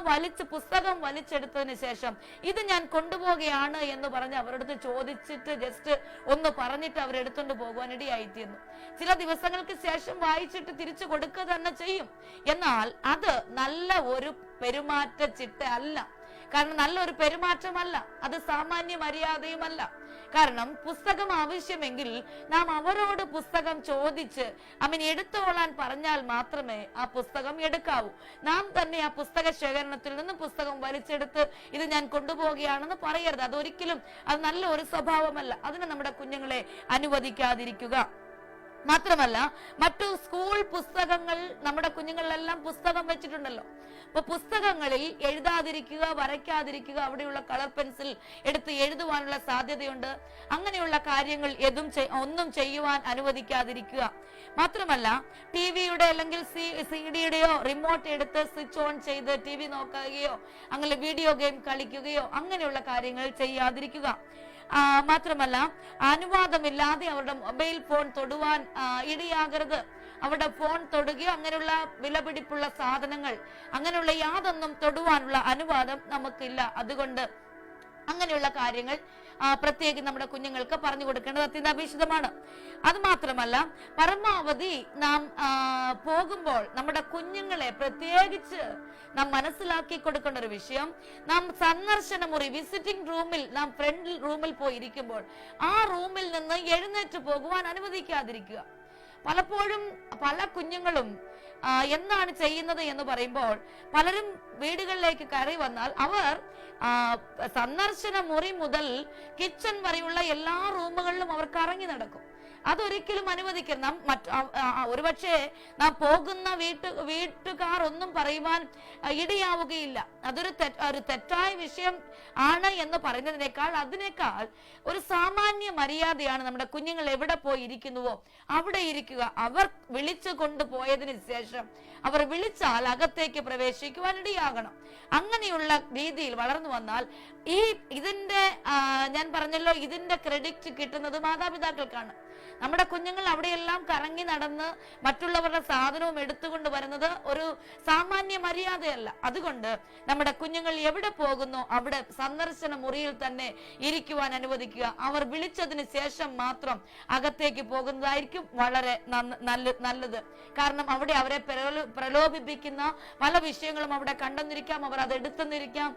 പുസ്തകം വലിച്ചെടുത്തതിന് ശേഷം ഇത് ഞാൻ കൊണ്ടുപോവുകയാണ് എന്ന് പറഞ്ഞ് അവരുടെ ചോദിച്ചിട്ട് ജസ്റ്റ് ഒന്ന് പറഞ്ഞിട്ട് അവരെടുത്തുകൊണ്ട് പോകുവാനിടയായിത്തീർന്നു. ചില ദിവസങ്ങൾക്ക് ശേഷം വായിച്ചിട്ട് തിരിച്ചു കൊടുക്കുക തന്നെ ചെയ്യും. എന്നാൽ അത് നല്ല ഒരു പെരുമാറ്റ ചിട്ട അല്ല. കാരണം നല്ലൊരു പെരുമാറ്റമല്ല, അത് സാമാന്യ മര്യാദയുമല്ല. കാരണം പുസ്തകം ആവശ്യമെങ്കിൽ നാം അവരോട് പുസ്തകം ചോദിച്ച് എടുത്തോളാൻ പറഞ്ഞാൽ മാത്രമേ ആ പുസ്തകം എടുക്കാവൂ. നാം തന്നെ ആ പുസ്തക ശേഖരണത്തിൽ നിന്ന് പുസ്തകം വലിച്ചെടുത്ത് ഇത് ഞാൻ കൊണ്ടുപോവുകയാണെന്ന് പറയരുത്. അതൊരിക്കലും അത് നല്ല ഒരു സ്വഭാവമല്ല. അതിന് നമ്മുടെ കുഞ്ഞുങ്ങളെ അനുവദിക്കാതിരിക്കുക. മാത്രമല്ല, മറ്റു സ്കൂൾ പുസ്തകങ്ങൾ, നമ്മുടെ കുഞ്ഞുങ്ങളിലെല്ലാം പുസ്തകം വെച്ചിട്ടുണ്ടല്ലോ. അപ്പൊ പുസ്തകങ്ങളിൽ എഴുതാതിരിക്കുക, വരയ്ക്കാതിരിക്കുക, അവിടെയുള്ള കളർ പെൻസിൽ എടുത്ത് എഴുതുവാനുള്ള സാധ്യതയുണ്ട്. അങ്ങനെയുള്ള കാര്യങ്ങൾ ഒന്നും ചെയ്യുവാൻ അനുവദിക്കാതിരിക്കുക. മാത്രമല്ല, ടിവിയുടെ അല്ലെങ്കിൽ സിഡിയുടെയോ റിമോട്ട് എടുത്ത് സ്വിച്ച് ഓൺ ചെയ്ത് ടി വി നോക്കുകയോ അങ്ങനെ വീഡിയോ ഗെയിം കളിക്കുകയോ അങ്ങനെയുള്ള കാര്യങ്ങൾ ചെയ്യാതിരിക്കുക. മാത്രമല്ല, അനുവാദമില്ലാതെ അവരുടെ മൊബൈൽ ഫോൺ തൊടുവാൻ ഇടയാകരുത്. അവരുടെ ഫോൺ തൊടുകയോ അങ്ങനെയുള്ള വിലപിടിപ്പുള്ള സാധനങ്ങൾ, അങ്ങനെയുള്ള യാതൊന്നും തൊടുവാനുള്ള അനുവാദം നമുക്കില്ല. അതുകൊണ്ട് അങ്ങനെയുള്ള കാര്യങ്ങൾ പ്രത്യേകം നമ്മുടെ കുഞ്ഞുങ്ങൾക്ക് പറഞ്ഞു കൊടുക്കേണ്ടത് അത്യന്താപേക്ഷിതമാണ്. അത് മാത്രമല്ല, പരമാവധി നാം പോകുമ്പോൾ നമ്മുടെ കുഞ്ഞുങ്ങളെ പ്രത്യേകിച്ച് നാം മനസ്സിലാക്കി കൊടുക്കേണ്ട ഒരു വിഷയം, നാം സന്ദർശന മുറി, വിസിറ്റിംഗ് റൂമിൽ, നാം ഫ്രണ്ട് റൂമിൽ പോയിരിക്കുമ്പോൾ ആ റൂമിൽ നിന്ന് എഴുന്നേറ്റ് പോകുവാൻ അനുവദിക്കാതിരിക്കുക. പലപ്പോഴും പല കുഞ്ഞുങ്ങളും എന്താണ് ചെയ്യുന്നത് എന്ന് പറയുമ്പോൾ, പലരും വീടുകളിലേക്ക് കയറി വന്നാൽ അവർ സന്ദർശന മുറി മുതൽ കിച്ചൺ വരെയുള്ള എല്ലാ റൂമുകളിലും അവർ കറങ്ങി നടക്കും. അതൊരിക്കലും അനുവദിക്കരുത്. ഒരുപക്ഷെ നാം പോകുന്ന വീട്ടുകാർ ഒന്നും പറയുവാൻ ഇടയാവുകയില്ല. അതൊരു തെറ്റായ വിഷയം ആണ് എന്ന് പറയുന്നതിനേക്കാൾ ഒരു സാമാന്യ മര്യാദയാണ് നമ്മുടെ കുഞ്ഞുങ്ങൾ എവിടെ പോയി ഇരിക്കുന്നുവോ അവിടെ ഇരിക്കുക. അവർ വിളിച്ചു കൊണ്ടുപോയതിനു ശേഷം അവർ വിളിച്ചാൽ അകത്തേക്ക് പ്രവേശിക്കുവാൻ ഇടയാകണം. അങ്ങനെയുള്ള രീതിയിൽ വളർന്നു വന്നാൽ ഇതിന്റെ ഞാൻ പറഞ്ഞല്ലോ, ഇതിന്റെ ക്രെഡിറ്റ് കിട്ടുന്നത് മാതാപിതാക്കൾക്കാണ്. നമ്മുടെ കുഞ്ഞുങ്ങൾ അവിടെയെല്ലാം കറങ്ങി നടന്ന് മറ്റുള്ളവരുടെ സാധനവും എടുത്തുകൊണ്ട് വരുന്നത് ഒരു സാമാന്യ മര്യാദയല്ല. അതുകൊണ്ട് നമ്മുടെ കുഞ്ഞുങ്ങൾ എവിടെ പോകുന്നു അവിടെ സന്ദർശന മുറിയിൽ തന്നെ ഇരിക്കുവാൻ അനുവദിക്കുക. അവർ വിളിച്ചതിന് ശേഷം മാത്രം അകത്തേക്ക് പോകുന്നതായിരിക്കും വളരെ നല്ലത്. കാരണം അവിടെ അവരെ പ്രലോഭിപ്പിക്കുന്ന പല വിഷയങ്ങളും അവിടെ കണ്ടെന്നിരിക്കാം, അവർ അത് എടുത്തെന്നിരിക്കാം,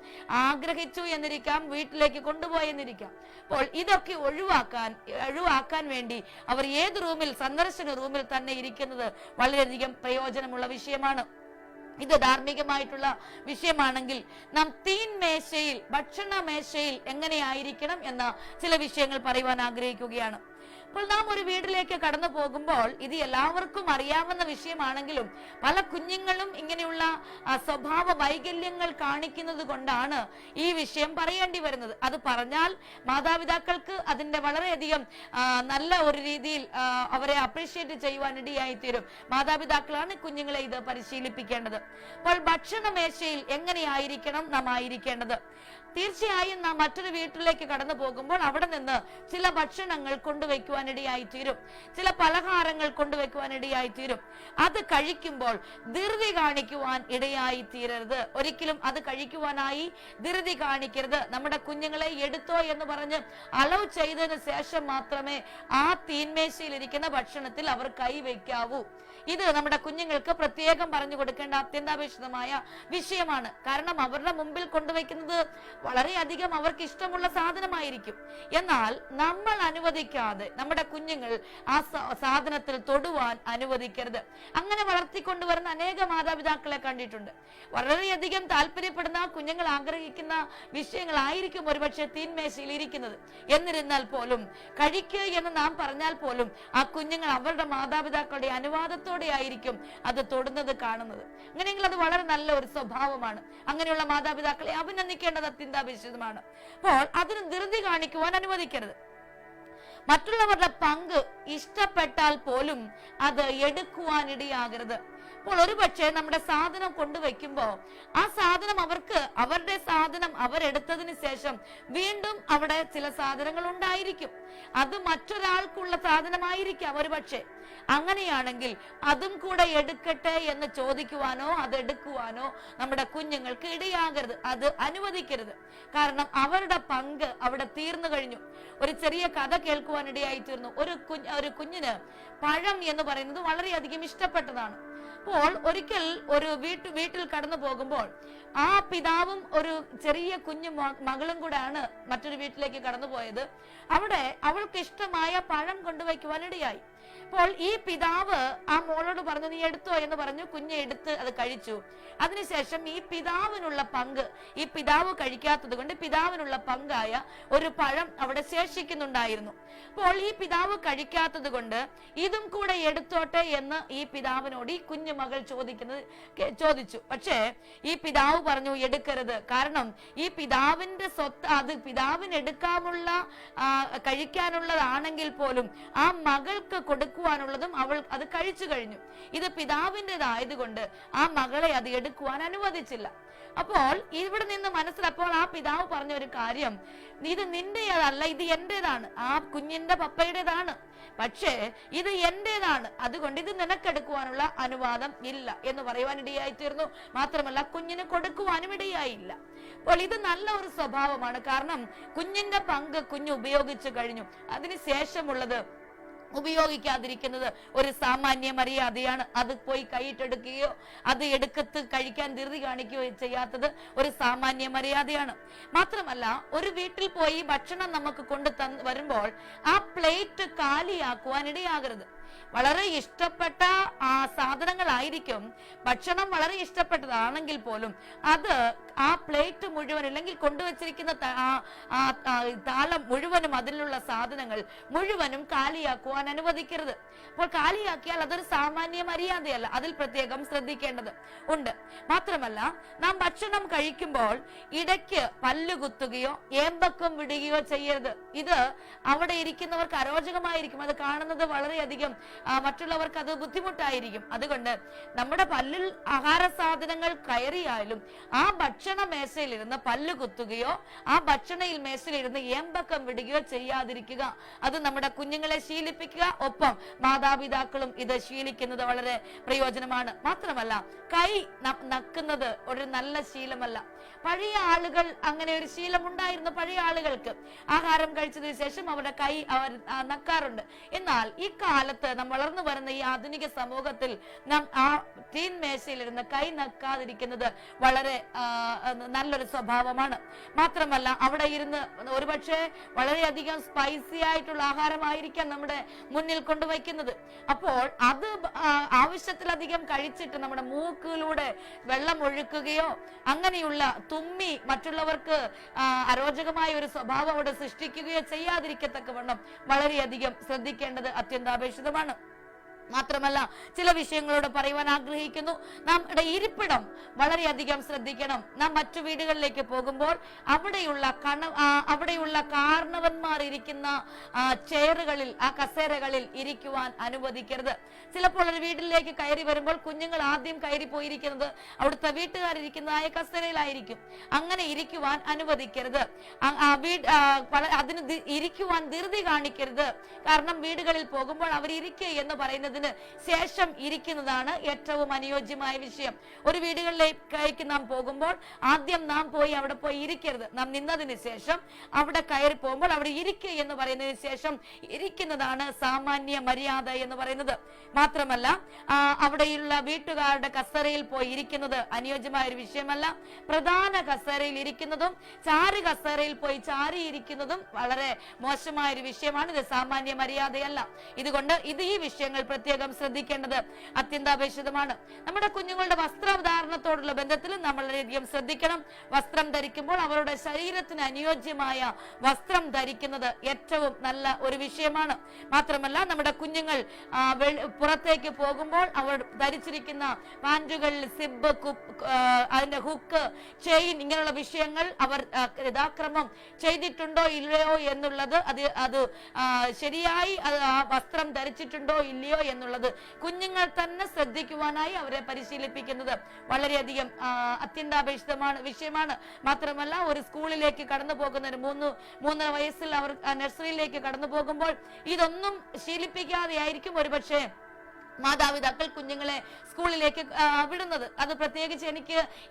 ആഗ്രഹിച്ചു എന്നിരിക്കാം, വീട്ടിലേക്ക് കൊണ്ടുപോയെന്നിരിക്കാം. അപ്പോൾ ഇതൊക്കെ ഒഴിവാക്കാൻ വേണ്ടി അവർ ഏത് റൂമിൽ, സന്ദർശന റൂമിൽ തന്നെ ഇരിക്കുന്നത് വളരെയധികം പ്രയോജനമുള്ള വിഷയമാണ്. ഇത് ധാർമ്മികമായിട്ടുള്ള വിഷയമാണെങ്കിൽ നാം തീൻമേശയിൽ, ഭക്ഷണ മേശയിൽ എങ്ങനെയായിരിക്കണം എന്ന ചില വിഷയങ്ങൾ പറയുവാൻ ആഗ്രഹിക്കുകയാണ്. അപ്പോൾ നാം ഒരു വീട്ടിലേക്ക് കടന്നു പോകുമ്പോൾ ഇത് എല്ലാവർക്കും അറിയാവുന്ന വിഷയമാണെങ്കിലും പല കുഞ്ഞുങ്ങളും ഇങ്ങനെയുള്ള സ്വഭാവ വൈകല്യങ്ങൾ കാണിക്കുന്നത് കൊണ്ടാണ് ഈ വിഷയം പറയേണ്ടി വരുന്നത്. അത് പറഞ്ഞാൽ മാതാപിതാക്കൾക്ക് അതിന്റെ വളരെയധികം നല്ല ഒരു രീതിയിൽ അവരെ അപ്രീഷിയേറ്റ് ചെയ്യുവാൻ ഇടയായി തീരും. മാതാപിതാക്കളാണ് കുഞ്ഞുങ്ങളെ ഇത് പരിശീലിപ്പിക്കേണ്ടത്. അപ്പോൾ ഭക്ഷണ മേശയിൽ എങ്ങനെയായിരിക്കണം നാം ആയിരിക്കേണ്ടത്? തീർച്ചയായും നാം മറ്റൊരു വീട്ടിലേക്ക് കടന്നു പോകുമ്പോൾ അവിടെ നിന്ന് ചില ഭക്ഷണങ്ങൾ കൊണ്ടുവയ്ക്കുവാൻ ഇടയായി തീരും, ചില പലഹാരങ്ങൾ കൊണ്ടുവയ്ക്കുവാൻ ഇടയായി തീരും. അത് കഴിക്കുമ്പോൾ ധൃതി കാണിക്കുവാൻ ഇടയായി തീരരുത്. ഒരിക്കലും അത് കഴിക്കുവാനായി ധൃതി കാണിക്കരുത്. നമ്മുടെ കുഞ്ഞുങ്ങളെ എടുത്തോ എന്ന് പറഞ്ഞ് അലൗ ചെയ്തതിന് ശേഷം മാത്രമേ ആ തീന്മേശയിൽ ഇരിക്കുന്ന ഭക്ഷണത്തിൽ അവർ കൈവയ്ക്കാവൂ. ഇത് നമ്മുടെ കുഞ്ഞുങ്ങൾക്ക് പ്രത്യേകം പറഞ്ഞു കൊടുക്കേണ്ട അത്യന്താപേക്ഷിതമായ വിഷയമാണ്. കാരണം അവരുടെ മുമ്പിൽ കൊണ്ടുവയ്ക്കുന്നത് വളരെയധികം അവർക്ക് ഇഷ്ടമുള്ള സാധനമായിരിക്കും. എന്നാൽ നമ്മൾ അനുവദിക്കാതെ നമ്മുടെ കുഞ്ഞുങ്ങൾ ആ സാധനത്തിൽ തൊടുവാൻ അനുവദിക്കരുത്. അങ്ങനെ വളർത്തിക്കൊണ്ടുവരുന്ന അനേക മാതാപിതാക്കളെ കണ്ടിട്ടുണ്ട്. വളരെയധികം താല്പര്യപ്പെടുന്ന, കുഞ്ഞുങ്ങൾ ആഗ്രഹിക്കുന്ന വിഷയങ്ങളായിരിക്കും ഒരുപക്ഷെ തീന്മേശയിൽ ഇരിക്കുന്നത്. എന്നിരുന്നാൽ പോലും കഴിക്കുക എന്ന് നാം പറഞ്ഞാൽ പോലും ആ കുഞ്ഞുങ്ങൾ അവരുടെ മാതാപിതാക്കളുടെ അനുവാദത്തോടെ ആയിരിക്കും അത് തൊടുന്നത്, കാണുന്നത്. അങ്ങനെയെങ്കിൽ അത് വളരെ നല്ല ഒരു സ്വഭാവമാണ്. അങ്ങനെയുള്ള മാതാപിതാക്കളെ അഭിനന്ദിക്കേണ്ടത് അത്യന്താപേക്ഷിതമാണ്. അപ്പോൾ അതിന് ധൃതി കാണിക്കുവാൻ അനുവദിക്കരുത്. മറ്റുള്ളവരുടെ പങ്ക് ഇഷ്ടപ്പെട്ടാൽ പോലും അത് എടുക്കുവാനിടയാകരുത്. അപ്പോൾ ഒരുപക്ഷെ നമ്മുടെ സാധനം കൊണ്ടുവയ്ക്കുമ്പോ ആ സാധനം അവരുടെ സാധനം അവരെടുത്തതിന് ശേഷം വീണ്ടും അവിടെ ചില സാധനങ്ങൾ ഉണ്ടായിരിക്കും. അത് മറ്റൊരാൾക്കുള്ള സാധനമായിരിക്കാം ഒരുപക്ഷെ. അങ്ങനെയാണെങ്കിൽ അതും കൂടെ എടുക്കട്ടെ എന്ന് ചോദിക്കുവാനോ അതെടുക്കുവാനോ നമ്മുടെ കുഞ്ഞുങ്ങൾക്ക് ഇടയാകരുത്, അത് അനുവദിക്കരുത്. കാരണം അവരുടെ പങ്ക് അവിടെ തീർന്നു കഴിഞ്ഞു. ഒരു ചെറിയ കഥ കേൾക്കുവാൻ ഇടയായി തീർന്നു. ഒരു കുഞ്ഞിന് പഴം എന്ന് പറയുന്നത് വളരെയധികം ഇഷ്ടപ്പെട്ടതാണ്. അപ്പോൾ ഒരിക്കൽ ഒരു വീട്ടിൽ കടന്നു പോകുമ്പോൾ ആ പിതാവും ഒരു ചെറിയ കുഞ്ഞു മകളും കൂടെയാണ് മറ്റൊരു വീട്ടിലേക്ക് കടന്നുപോയത്. അവിടെ അവൾക്ക് ഇഷ്ടമായ പഴം കൊണ്ടുവയ്ക്കുവാനിടയായി. അപ്പോൾ ഈ പിതാവ് ആ മോളോട് പറഞ്ഞു, നീ എടുത്തോ എന്ന് പറഞ്ഞു. കുഞ്ഞ് എടുത്ത് അത് കഴിച്ചു. അതിനുശേഷം ഈ പിതാവിനുള്ള പങ്ക്, ഈ പിതാവ് കഴിക്കാത്തത് കൊണ്ട് പിതാവിനുള്ള പങ്കായ ഒരു പഴം അവിടെ ശേഷിക്കുന്നുണ്ടായിരുന്നു. അപ്പോൾ ഈ പിതാവ് കഴിക്കാത്തത് കൊണ്ട് ഇതും കൂടെ എടുത്തോട്ടെ എന്ന് ഈ പിതാവിനോട് ഈ കുഞ്ഞു മകൾ ചോദിച്ചു. പക്ഷേ ഈ പിതാവ് പറഞ്ഞു, എടുക്കരുത്. കാരണം ഈ പിതാവിന്റെ സ്വത്ത്, അത് പിതാവിന് എടുക്കാനുള്ള കഴിക്കാനുള്ളതാണെങ്കിൽ പോലും ആ മകൾക്ക് കൊടുക്കുവാനുള്ളതും അവൾ അത് കഴിച്ചു കഴിഞ്ഞു. ഇത് പിതാവിൻ്റെതായതുകൊണ്ട് ആ മകളെ അത് എടുക്കുവാൻ അനുവദിച്ചില്ല. അപ്പോൾ ഇവിടെ നിന്ന് മനസ്സിലപ്പോൾ ആ പിതാവ് പറഞ്ഞ ഒരു കാര്യം, ഇത് നിന്റേതല്ല, ഇത് എന്റേതാണ്. ആ കുഞ്ഞിന്റെ പപ്പയുടേതാണ്, പക്ഷേ ഇത് എന്റേതാണ്. അതുകൊണ്ട് ഇത് നിനക്കെടുക്കുവാനുള്ള അനുവാദം ഇല്ല എന്ന് പറയുവാനിടയായി തീർന്നു. മാത്രമല്ല കുഞ്ഞിന് കൊടുക്കുവാനും ഇടയായില്ല. അപ്പോൾ ഇത് നല്ല ഒരു സ്വഭാവമാണ്. കാരണം കുഞ്ഞിന്റെ പങ്ക് കുഞ്ഞ് ഉപയോഗിച്ചു കഴിഞ്ഞു. അതിനുശേഷമുള്ളത് ഉപയോഗിക്കാതിരിക്കുന്നത് ഒരു സാമാന്യ മര്യാദയാണ്. അത് പോയി കൈയിട്ടെടുക്കുകയോ അത് എടുക്കത്ത് കഴിക്കാൻ ധൃതി കാണിക്കുകയോ ചെയ്യാത്തത് ഒരു സാമാന്യ മര്യാദയാണ്. മാത്രമല്ല ഒരു വീട്ടിൽ പോയി ഭക്ഷണം നമുക്ക് വരുമ്പോൾ ആ പ്ലേറ്റ് കാലിയാക്കുവാൻ ഇടയാകരുത്. വളരെ ഇഷ്ടപ്പെട്ട സാധനങ്ങളായിരിക്കും, ഭക്ഷണം വളരെ ഇഷ്ടപ്പെട്ടതാണെങ്കിൽ പോലും അത് ആ പ്ലേറ്റ് മുഴുവൻ അല്ലെങ്കിൽ കൊണ്ടുവച്ചിരിക്കുന്ന താളം മുഴുവനും അതിലുള്ള സാധനങ്ങൾ മുഴുവനും കാലിയാക്കുവാൻ അനുവദിക്കരുത്. അപ്പോൾ കാലിയാക്കിയാൽ അതൊരു സാമാന്യ മര്യാദയല്ല, അതിൽ പ്രത്യേകം ശ്രദ്ധിക്കേണ്ടത് ഉണ്ട്. മാത്രമല്ല, നാം ഭക്ഷണം കഴിക്കുമ്പോൾ ഇടയ്ക്ക് പല്ല് കുത്തുകയോ ഏമ്പക്കം വിടുകയോ ചെയ്യരുത്. ഇത് അവിടെ ഇരിക്കുന്നവർക്ക് അരോചകമായിരിക്കും, അത് കാണുന്നത് വളരെയധികം മറ്റുള്ളവർക്ക് അത് ബുദ്ധിമുട്ടായിരിക്കും. അതുകൊണ്ട് നമ്മുടെ പല്ലിൽ ആഹാര സാധനങ്ങൾ കയറിയാലും ആ ഭക്ഷണ മേശയിലിരുന്ന് പല്ല് കുത്തുകയോ ആ ഭക്ഷണ മേശയിലിരുന്ന് ഏമ്പക്കം വിടുകയോ ചെയ്യാതിരിക്കുക. അത് നമ്മുടെ കുഞ്ഞുങ്ങളെ ശീലിപ്പിക്കുക. ഒപ്പം മാതാപിതാക്കളും ഇത് ശീലിക്കുന്നത് വളരെ പ്രയോജനമാണ്. മാത്രമല്ല, കൈ നക്കുന്നത് ഒരു നല്ല ശീലമല്ല. പഴയ ആളുകൾ അങ്ങനെ ഒരു ശീലം ഉണ്ടായിരുന്നു. പഴയ ആളുകൾക്ക് ആഹാരം കഴിച്ചതിന് ശേഷം അവരുടെ കൈ അവർ നക്കാറുണ്ട്. എന്നാൽ ഈ കാലത്ത് നാം വളർന്നു വരുന്ന ഈ ആധുനിക സമൂഹത്തിൽ നാം ആ തീൻ മേശയിലിരുന്ന് കൈ നക്കാതിരിക്കുന്നത് വളരെ നല്ലൊരു സ്വഭാവമാണ്. മാത്രമല്ല, അവിടെ ഇരുന്ന് ഒരുപക്ഷെ വളരെയധികം സ്പൈസി ആയിട്ടുള്ള ആഹാരമായിരിക്കാം നമ്മുടെ മുന്നിൽ കൊണ്ടുവയ്ക്കുന്നത്. അപ്പോൾ അത് ആവശ്യത്തിലധികം കഴിച്ചിട്ട് നമ്മുടെ മൂക്കിലൂടെ വെള്ളം ഒഴുക്കുകയോ അങ്ങനെയുള്ള തുമ്മി മറ്റുള്ളവർക്ക് അരോചകമായ ഒരു സ്വഭാവം അവിടെ സൃഷ്ടിക്കുകയോ ചെയ്യാതിരിക്കത്തക്കവണ്ണം വളരെയധികം ശ്രദ്ധിക്കേണ്ടത് അത്യന്താപേക്ഷിതമാണ്. മാത്രമല്ല, ചില വിഷയങ്ങളോട് പറയുവാൻ ആഗ്രഹിക്കുന്നു. നമ്മുടെ ഇരിപ്പിടം വളരെയധികം ശ്രദ്ധിക്കണം. നാം മറ്റു വീടുകളിലേക്ക് പോകുമ്പോൾ അവിടെയുള്ള കാരണവന്മാർ ഇരിക്കുന്ന ചെയറുകളിൽ, ആ കസേരകളിൽ ഇരിക്കുവാൻ അനുവദിക്കരുത്. ചിലപ്പോൾ ഒരു വീട്ടിലേക്ക് കയറി വരുമ്പോൾ കുഞ്ഞുങ്ങൾ ആദ്യം കയറി പോയിരിക്കുന്നത് അവിടുത്തെ വീട്ടുകാരിരിക്കുന്നതായ കസേരയിലായിരിക്കും. അങ്ങനെ ഇരിക്കുവാൻ അനുവദിക്കരുത്. അതിന് ഇരിക്കുവാൻ ധൃതി കാണിക്കരുത്. കാരണം വീടുകളിൽ പോകുമ്പോൾ അവർ ഇരിക്കുക എന്ന് പറയുന്നത് ശേഷം ഇരിക്കുന്നതാണ് ഏറ്റവും അനുയോജ്യമായ വിഷയം. ഒരു വീടുകളിലേക്ക് നാം പോകുമ്പോൾ ആദ്യം നാം അവിടെ പോയി ഇരിക്കരുത്. നാം നിന്നതിന് ശേഷം അവിടെ കയറി പോകുമ്പോൾ അവിടെ ഇരിക്കുക എന്ന് പറയുന്നതിന് ശേഷം ഇരിക്കുന്നതാണ് സാമാന്യ മര്യാദ എന്ന് പറയുന്നത്. മാത്രമല്ല, അവിടെയുള്ള വീട്ടുകാരുടെ കസേരയിൽ പോയി ഇരിക്കുന്നത് അനുയോജ്യമായ ഒരു വിഷയമല്ല. പ്രധാന കസേരയിൽ ഇരിക്കുന്നതും ചാരു കസേരയിൽ പോയി ചാരിയിരിക്കുന്നതും വളരെ മോശമായ ഒരു വിഷയമാണ്. ഇത് സാമാന്യ മര്യാദയല്ല. ഇതുകൊണ്ട് ഈ വിഷയങ്ങൾ പ്രത്യേകം ശ്രദ്ധിക്കേണ്ടത് അത്യന്താപേക്ഷിതമാണ്. നമ്മുടെ കുഞ്ഞുങ്ങളുടെ വസ്ത്രധാരണത്തോടുള്ള ബന്ധത്തിൽ നമ്മൾ വളരെയധികം ശ്രദ്ധിക്കണം. വസ്ത്രം ധരിക്കുമ്പോൾ അവരുടെ ശരീരത്തിന് അനുയോജ്യമായ വസ്ത്രം ധരിക്കുന്നത് ഏറ്റവും നല്ല ഒരു വിഷയമാണ്. മാത്രമല്ല, നമ്മുടെ കുഞ്ഞുങ്ങൾ പുറത്തേക്ക് പോകുമ്പോൾ അവർ ധരിച്ചിരിക്കുന്ന പാൻറ്റുകളിൽ സിബ്, അതിന്റെ ഹുക്ക്, ചെയിൻ, ഇങ്ങനെയുള്ള വിഷയങ്ങൾ അവർ യഥാക്രമം ചെയ്തിട്ടുണ്ടോ ഇല്ലയോ എന്നുള്ളത്, അത് ശരിയായി ആ വസ്ത്രം ധരിച്ചിട്ടുണ്ടോ ഇല്ലയോ എന്നുള്ളത് കുഞ്ഞുങ്ങൾ തന്നെ ശ്രദ്ധിക്കുവാനായി അവരെ പരിശീലിപ്പിക്കുന്നത് വളരെയധികം അത്യന്താപേക്ഷിതമാണ് വിഷയമാണ്. മാത്രമല്ല, ഒരു സ്കൂളിലേക്ക് കടന്നു പോകുന്നതിന് 3 വയസ്സിൽ അവർ നഴ്സറിയിലേക്ക് കടന്നു പോകുമ്പോൾ ഇതൊന്നും ശീലിപ്പിക്കാതെ ആയിരിക്കും ഒരുപക്ഷെ മാതാപിതാക്കൾ കുഞ്ഞുങ്ങളെ സ്കൂളിലേക്ക് വിടുന്നത്. അത് പ്രത്യേകിച്ച്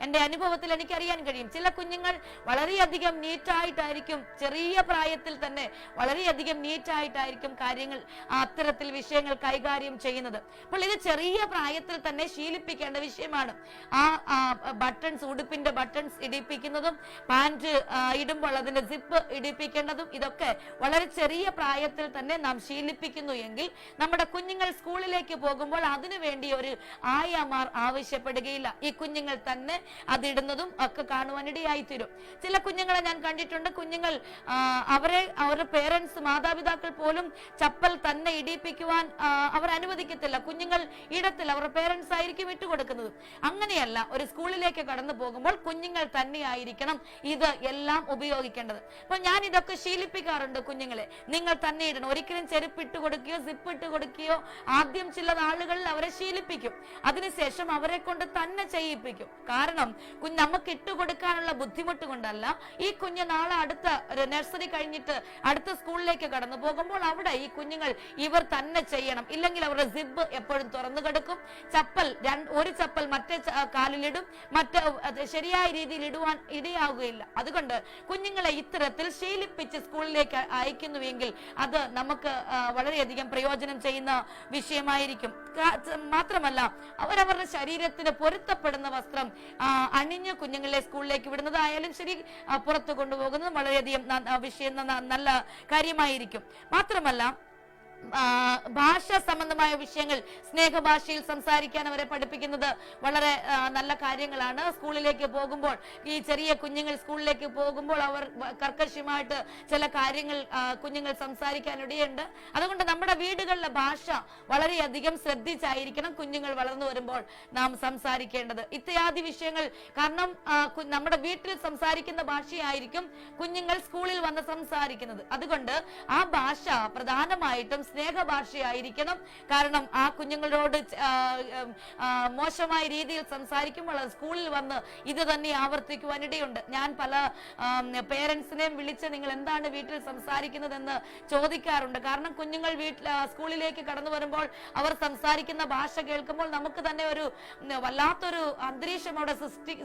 എൻ്റെ അനുഭവത്തിൽ എനിക്ക് അറിയാൻ കഴിയും. ചില കുഞ്ഞുങ്ങൾ വളരെയധികം നീറ്റായിട്ടായിരിക്കും, ചെറിയ പ്രായത്തിൽ തന്നെ വളരെയധികം നീറ്റായിട്ടായിരിക്കും കാര്യങ്ങൾ, അത്തരത്തിൽ വിഷയങ്ങൾ കൈകാര്യം ചെയ്യുന്നത്. അപ്പോൾ ഇത് ചെറിയ പ്രായത്തിൽ തന്നെ ശീലിപ്പിക്കേണ്ട വിഷയമാണ്. ബട്ടൺസ്, ഉടുപ്പിന്റെ ബട്ടൺസ് ഇടിപ്പിക്കുന്നതും പാൻറ് ഇടുമ്പോൾ അതിന്റെ സിപ്പ് ഇടിപ്പിക്കേണ്ടതും ഇതൊക്കെ വളരെ ചെറിയ പ്രായത്തിൽ തന്നെ നാം ശീലിപ്പിക്കുന്നു എങ്കിൽ നമ്മുടെ കുഞ്ഞുങ്ങൾ സ്കൂളിലേക്ക് പോകുമ്പോൾ അതിനു വേണ്ടി ഒരു ആയമാർ ആവശ്യപ്പെടുകയില്ല. ഈ കുഞ്ഞുങ്ങൾ തന്നെ അതിടുന്നതും ഒക്കെ കാണുവാനിടയായി തീരും. ചില കുഞ്ഞുങ്ങളെ ഞാൻ കണ്ടിട്ടുണ്ട്, കുഞ്ഞുങ്ങൾ അവരുടെ പേരൻസ്, മാതാപിതാക്കൾ പോലും ചപ്പൽ തന്നെ ഇടിപ്പിക്കുവാൻ അവർ അനുവദിക്കത്തില്ല. കുഞ്ഞുങ്ങൾ ഇടത്തില്ല, അവരുടെ പേരൻസ് ആയിരിക്കും ഇട്ടുകൊടുക്കുന്നത്. അങ്ങനെയല്ല, ഒരു സ്കൂളിലേക്ക് കടന്നു പോകുമ്പോൾ കുഞ്ഞുങ്ങൾ തന്നെ ആയിരിക്കണം ഇത് എല്ലാം ഉപയോഗിക്കേണ്ടത്. അപ്പൊ ഞാൻ ഇതൊക്കെ ശീലിപ്പിക്കാറുണ്ട് കുഞ്ഞുങ്ങളെ. നിങ്ങൾ തന്നെ ഇടണം. ഒരിക്കലും ചെരുപ്പിട്ട് കൊടുക്കുകയോ സിപ്പ് ഇട്ട് കൊടുക്കുകയോ ആദ്യം ചില ആളുകളിൽ അവരെ ശീലിപ്പിക്കും, അതിനുശേഷം അവരെ കൊണ്ട് തന്നെ ചെയ്യിപ്പിക്കും. കാരണം നമുക്ക് ഇട്ടുകൊടുക്കാനുള്ള ബുദ്ധിമുട്ട് കൊണ്ടല്ല. ഈ കുഞ്ഞ് നാളെ അടുത്ത നഴ്സറി കഴിഞ്ഞിട്ട് അടുത്ത സ്കൂളിലേക്ക് കടന്നു പോകുമ്പോൾ അവിടെ ഈ കുഞ്ഞുങ്ങൾ ഇവർ തന്നെ ചെയ്യണം. ഇല്ലെങ്കിൽ അവരുടെ സിബ് എപ്പോഴും തുറന്നു കിടക്കും. ഒരു ചപ്പൽ മറ്റേ കാലിലിടും, ശരിയായ രീതിയിൽ ഇടുവാൻ ഇടയാകുകയില്ല. അതുകൊണ്ട് കുഞ്ഞുങ്ങളെ ഇത്തരത്തിൽ ശീലിപ്പിച്ച് സ്കൂളിലേക്ക് അയക്കുന്നുവെങ്കിൽ അത് നമുക്ക് വളരെയധികം പ്രയോജനം ചെയ്യുന്ന വിഷയമായിരിക്കും. മാത്രമല്ല, അവരവരുടെ ശരീരത്തിന് പൊരുത്തപ്പെടുന്ന വസ്ത്രം അണിഞ്ഞ് കുഞ്ഞുങ്ങളെ സ്കൂളിലേക്ക് വിടുന്നതായാലും ശരി, പുറത്തു കൊണ്ടുപോകുന്നത് വളരെയധികം വിഷയം നല്ല കാര്യമായിരിക്കും. മാത്രമല്ല, ഭാഷ സംബന്ധമായ വിഷയങ്ങൾ സ്നേഹഭാഷയിൽ സംസാരിക്കാൻ അവരെ പഠിപ്പിക്കുന്നത് വളരെ നല്ല കാര്യങ്ങളാണ്. സ്കൂളിലേക്ക് പോകുമ്പോൾ, ഈ ചെറിയ കുഞ്ഞുങ്ങൾ സ്കൂളിലേക്ക് പോകുമ്പോൾ അവർ കർക്കശമായിട്ട് ചില കാര്യങ്ങൾ കുഞ്ഞുങ്ങൾ സംസാരിക്കാനിടയുണ്ട്. അതുകൊണ്ട് നമ്മുടെ വീടുകളിലെ ഭാഷ വളരെയധികം ശ്രദ്ധിച്ചായിരിക്കണം കുഞ്ഞുങ്ങൾ വളർന്നു വരുമ്പോൾ നാം സംസാരിക്കേണ്ടത്. ഇത്യാദി വിഷയങ്ങൾ, കാരണം നമ്മുടെ വീട്ടിൽ സംസാരിക്കുന്ന ഭാഷയായിരിക്കും കുഞ്ഞുങ്ങൾ സ്കൂളിൽ വന്ന് സംസാരിക്കുന്നത്. അതുകൊണ്ട് ആ ഭാഷ പ്രധാനമായിട്ടും സ്നേഹഭാഷയായിരിക്കണം. കാരണം ആ കുഞ്ഞുങ്ങളോട് മോശമായ രീതിയിൽ സംസാരിക്കുമ്പോൾ അത് സ്കൂളിൽ വന്ന് ഇത് തന്നെ ആവർത്തിക്കുവാനിടയുണ്ട്. ഞാൻ പല പേരൻസിനെയും വിളിച്ച് നിങ്ങൾ എന്താണ് വീട്ടിൽ സംസാരിക്കുന്നതെന്ന് ചോദിക്കാറുണ്ട്. കാരണം കുഞ്ഞുങ്ങൾ സ്കൂളിലേക്ക് കടന്നു വരുമ്പോൾ അവർ സംസാരിക്കുന്ന ഭാഷ കേൾക്കുമ്പോൾ നമുക്ക് തന്നെ ഒരു വല്ലാത്തൊരു അന്തരീക്ഷം അവിടെ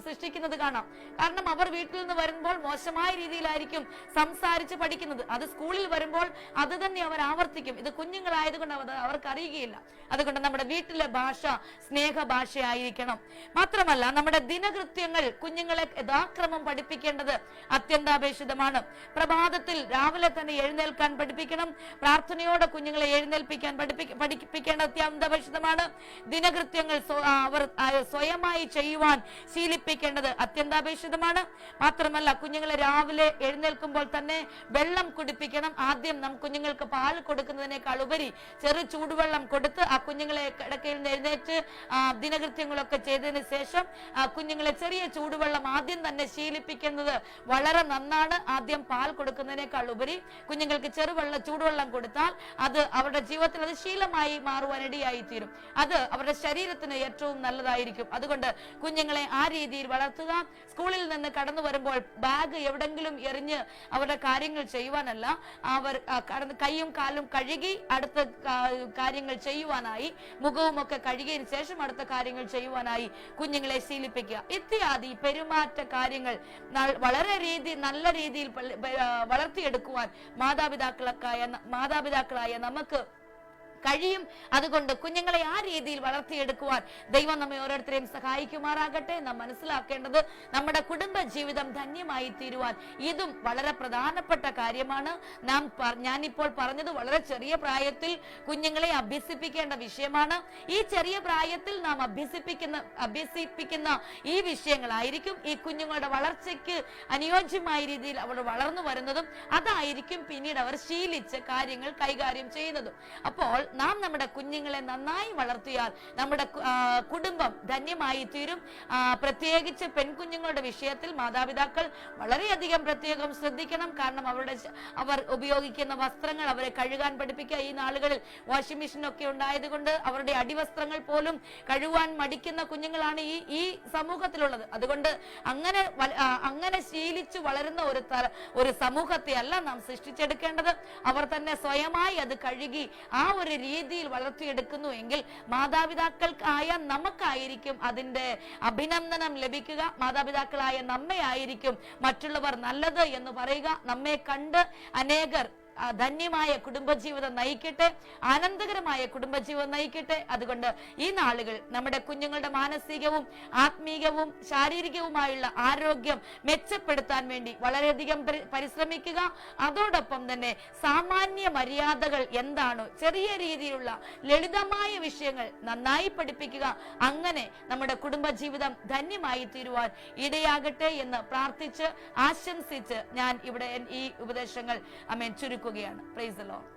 സൃഷ്ടിക്കുന്നത് കാണാം. കാരണം അവർ വീട്ടിൽ നിന്ന് വരുമ്പോൾ മോശമായ രീതിയിലായിരിക്കും സംസാരിച്ച് പഠിക്കുന്നത്. അത് സ്കൂളിൽ വരുമ്പോൾ അത് തന്നെ അവർ ആവർത്തിക്കും. ഇത് കുഞ്ഞുങ്ങളായതുകൊണ്ട് അവർക്ക് അറിയുകയില്ല. അതുകൊണ്ട് നമ്മുടെ വീട്ടിലെ ഭാഷ സ്നേഹഭാഷയായിരിക്കണം. മാത്രമല്ല, നമ്മുടെ ദിനകൃത്യങ്ങൾ കുഞ്ഞുങ്ങളെ യഥാക്രമം പഠിപ്പിക്കേണ്ടത് അത്യന്താപേക്ഷിതമാണ്. പ്രഭാതത്തിൽ രാവിലെ തന്നെ എഴുന്നേൽക്കാൻ പഠിപ്പിക്കണം. പ്രാർത്ഥനയോടെ കുഞ്ഞുങ്ങളെ എഴുന്നേൽപ്പിക്കാൻ പഠിപ്പിക്കേണ്ടത് അത്യന്താപേക്ഷിതമാണ്. ദിനകൃത്യങ്ങൾ അവർ സ്വയമായി ചെയ്യുവാൻ ശീലിപ്പിക്കേണ്ടത് അത്യന്താപേക്ഷിതമാണ്. മാത്രമല്ല, കുഞ്ഞുങ്ങളെ രാവിലെ എഴുന്നേൽക്കുമ്പോൾ തന്നെ വെള്ളം കുടിപ്പിക്കണം. ആദ്യം കുഞ്ഞുങ്ങൾക്ക് പാൽ കൊടുക്കുന്നതിനേക്കാൾ ഉപരി ചെറു ചൂടുവെള്ളം കൊടുത്ത് ആ കുഞ്ഞുങ്ങളെ കിടക്കയിൽ നിന്ന് എഴുന്നേറ്റ് ദിനകൃത്യങ്ങളൊക്കെ ചെയ്തതിന് ശേഷം കുഞ്ഞുങ്ങളെ ചെറിയ ചൂടുവെള്ളം ആദ്യം തന്നെ ശീലിപ്പിക്കുന്നത് വളരെ നന്നാണ്. ആദ്യം പാൽ കൊടുക്കുന്നതിനേക്കാൾ ഉപരി കുഞ്ഞുങ്ങൾക്ക് ചൂടുവെള്ളം കൊടുത്താൽ അത് അവരുടെ ജീവിതത്തിൽ അത് ശീലമായി മാറുവാനിടയായി തീരും. അത് അവരുടെ ശരീരത്തിന് ഏറ്റവും നല്ലതായിരിക്കും. അതുകൊണ്ട് കുഞ്ഞുങ്ങളെ ആ രീതിയിൽ വളർത്തുക. സ്കൂളിൽ നിന്ന് കടന്നു വരുമ്പോൾ ബാഗ് എവിടെങ്കിലും എറിഞ്ഞ് അവരുടെ കാര്യങ്ങൾ ചെയ്യുവാനല്ല, അവർ കൈയും കാലും കഴുകി അടുത്ത കാര്യങ്ങൾ ചെയ്യുവാനായി, മുഖവും ഒക്കെ കഴുകിയതിനു ശേഷം അടുത്ത കാര്യങ്ങൾ ചെയ്യുവാനായി കുഞ്ഞുങ്ങളെ ശീലിപ്പിക്കുക. ഇത്യാദി പെരുമാറ്റ കാര്യങ്ങൾ വളരെ നല്ല രീതിയിൽ വളർത്തിയെടുക്കുവാൻ മാതാപിതാക്കളായ നമുക്ക് കഴിയും. അതുകൊണ്ട് കുഞ്ഞുങ്ങളെ ആ രീതിയിൽ വളർത്തിയെടുക്കുവാൻ ദൈവം നമ്മെ ഓരോരുത്തരെയും സഹായിക്കുമാറാകട്ടെ. നാം മനസ്സിലാക്കേണ്ടത് നമ്മുടെ കുടുംബ ജീവിതം ധന്യമായി തീരുവാൻ ഇതും വളരെ പ്രധാനപ്പെട്ട കാര്യമാണ്. ഞാനിപ്പോൾ പറഞ്ഞത് വളരെ ചെറിയ പ്രായത്തിൽ കുഞ്ഞുങ്ങളെ അഭ്യസിപ്പിക്കേണ്ട വിഷയമാണ്. ഈ ചെറിയ പ്രായത്തിൽ നാം അഭ്യസിപ്പിക്കുന്ന ഈ വിഷയങ്ങളായിരിക്കും ഈ കുഞ്ഞുങ്ങളുടെ വളർച്ചയ്ക്ക് അനുയോജ്യമായ രീതിയിൽ അവർ വളർന്നു വരുന്നതും അതായിരിക്കും പിന്നീട് അവർ ശീലിച്ച് കാര്യങ്ങൾ കൈകാര്യം ചെയ്യുന്നതും. അപ്പോൾ നാം നമ്മുടെ കുഞ്ഞുങ്ങളെ നന്നായി വളർത്തിയാൽ നമ്മുടെ കുടുംബം ധന്യമായി തീരും. പ്രത്യേകിച്ച് പെൺകുഞ്ഞുങ്ങളുടെ വിഷയത്തിൽ മാതാപിതാക്കൾ വളരെയധികം പ്രത്യേകം ശ്രദ്ധിക്കണം. കാരണം അവർ ഉപയോഗിക്കുന്ന വസ്ത്രങ്ങൾ അവരെ കഴുകാൻ പഠിപ്പിക്കുക. ഈ നാളുകളിൽ വാഷിംഗ് മെഷീൻ ഒക്കെ ഉണ്ടായതുകൊണ്ട് അവരുടെ അടിവസ്ത്രങ്ങൾ പോലും കഴുകാൻ മടിക്കുന്ന കുഞ്ഞുങ്ങളാണ് ഈ സമൂഹത്തിലുള്ളത്. അതുകൊണ്ട് അങ്ങനെ ശീലിച്ചു വളരുന്ന ഒരു സമൂഹത്തെ അല്ല നാം സൃഷ്ടിച്ചെടുക്കേണ്ടത്. അവർ തന്നെ സ്വയമായി അത് കഴുകി ആ ഒരു രീതിയിൽ വളർത്തിയെടുക്കുന്നു എങ്കിൽ മാതാപിതാക്കൾക്കായ നമുക്കായിരിക്കും അതിന്റെ അഭിനന്ദനം ലഭിക്കുക. മാതാപിതാക്കളായ നമ്മെ ആയിരിക്കും മറ്റുള്ളവർ നല്ലത് എന്ന് പറയുക. നമ്മെ കണ്ട് അനേകർ ധന്യമായ കുടുംബജീവിതം നയിക്കട്ടെ, ആനന്ദകരമായ കുടുംബജീവിതം നയിക്കട്ടെ. അതുകൊണ്ട് ഈ നാളുകൾ നമ്മുടെ കുഞ്ഞുങ്ങളുടെ മാനസികവും ആത്മീയവും ശാരീരികവുമായുള്ള ആരോഗ്യം മെച്ചപ്പെടുത്താൻ വേണ്ടി വളരെയധികം പരിശ്രമിക്കുക. അതോടൊപ്പം തന്നെ സാമാന്യ മര്യാദകൾ എന്താണോ, ചെറിയ രീതിയിലുള്ള ലളിതമായ വിഷയങ്ങൾ നന്നായി പഠിപ്പിക്കുക. അങ്ങനെ നമ്മുടെ കുടുംബജീവിതം ധന്യമായി തീരുവാൻ ഇടയാകട്ടെ എന്ന് പ്രാർത്ഥിച്ച് ആശംസിച്ച് ഞാൻ ഇവിടെ ഈ ഉപദേശങ്ങൾ ചുരുക്കുകയാണ്. Praise the Lord.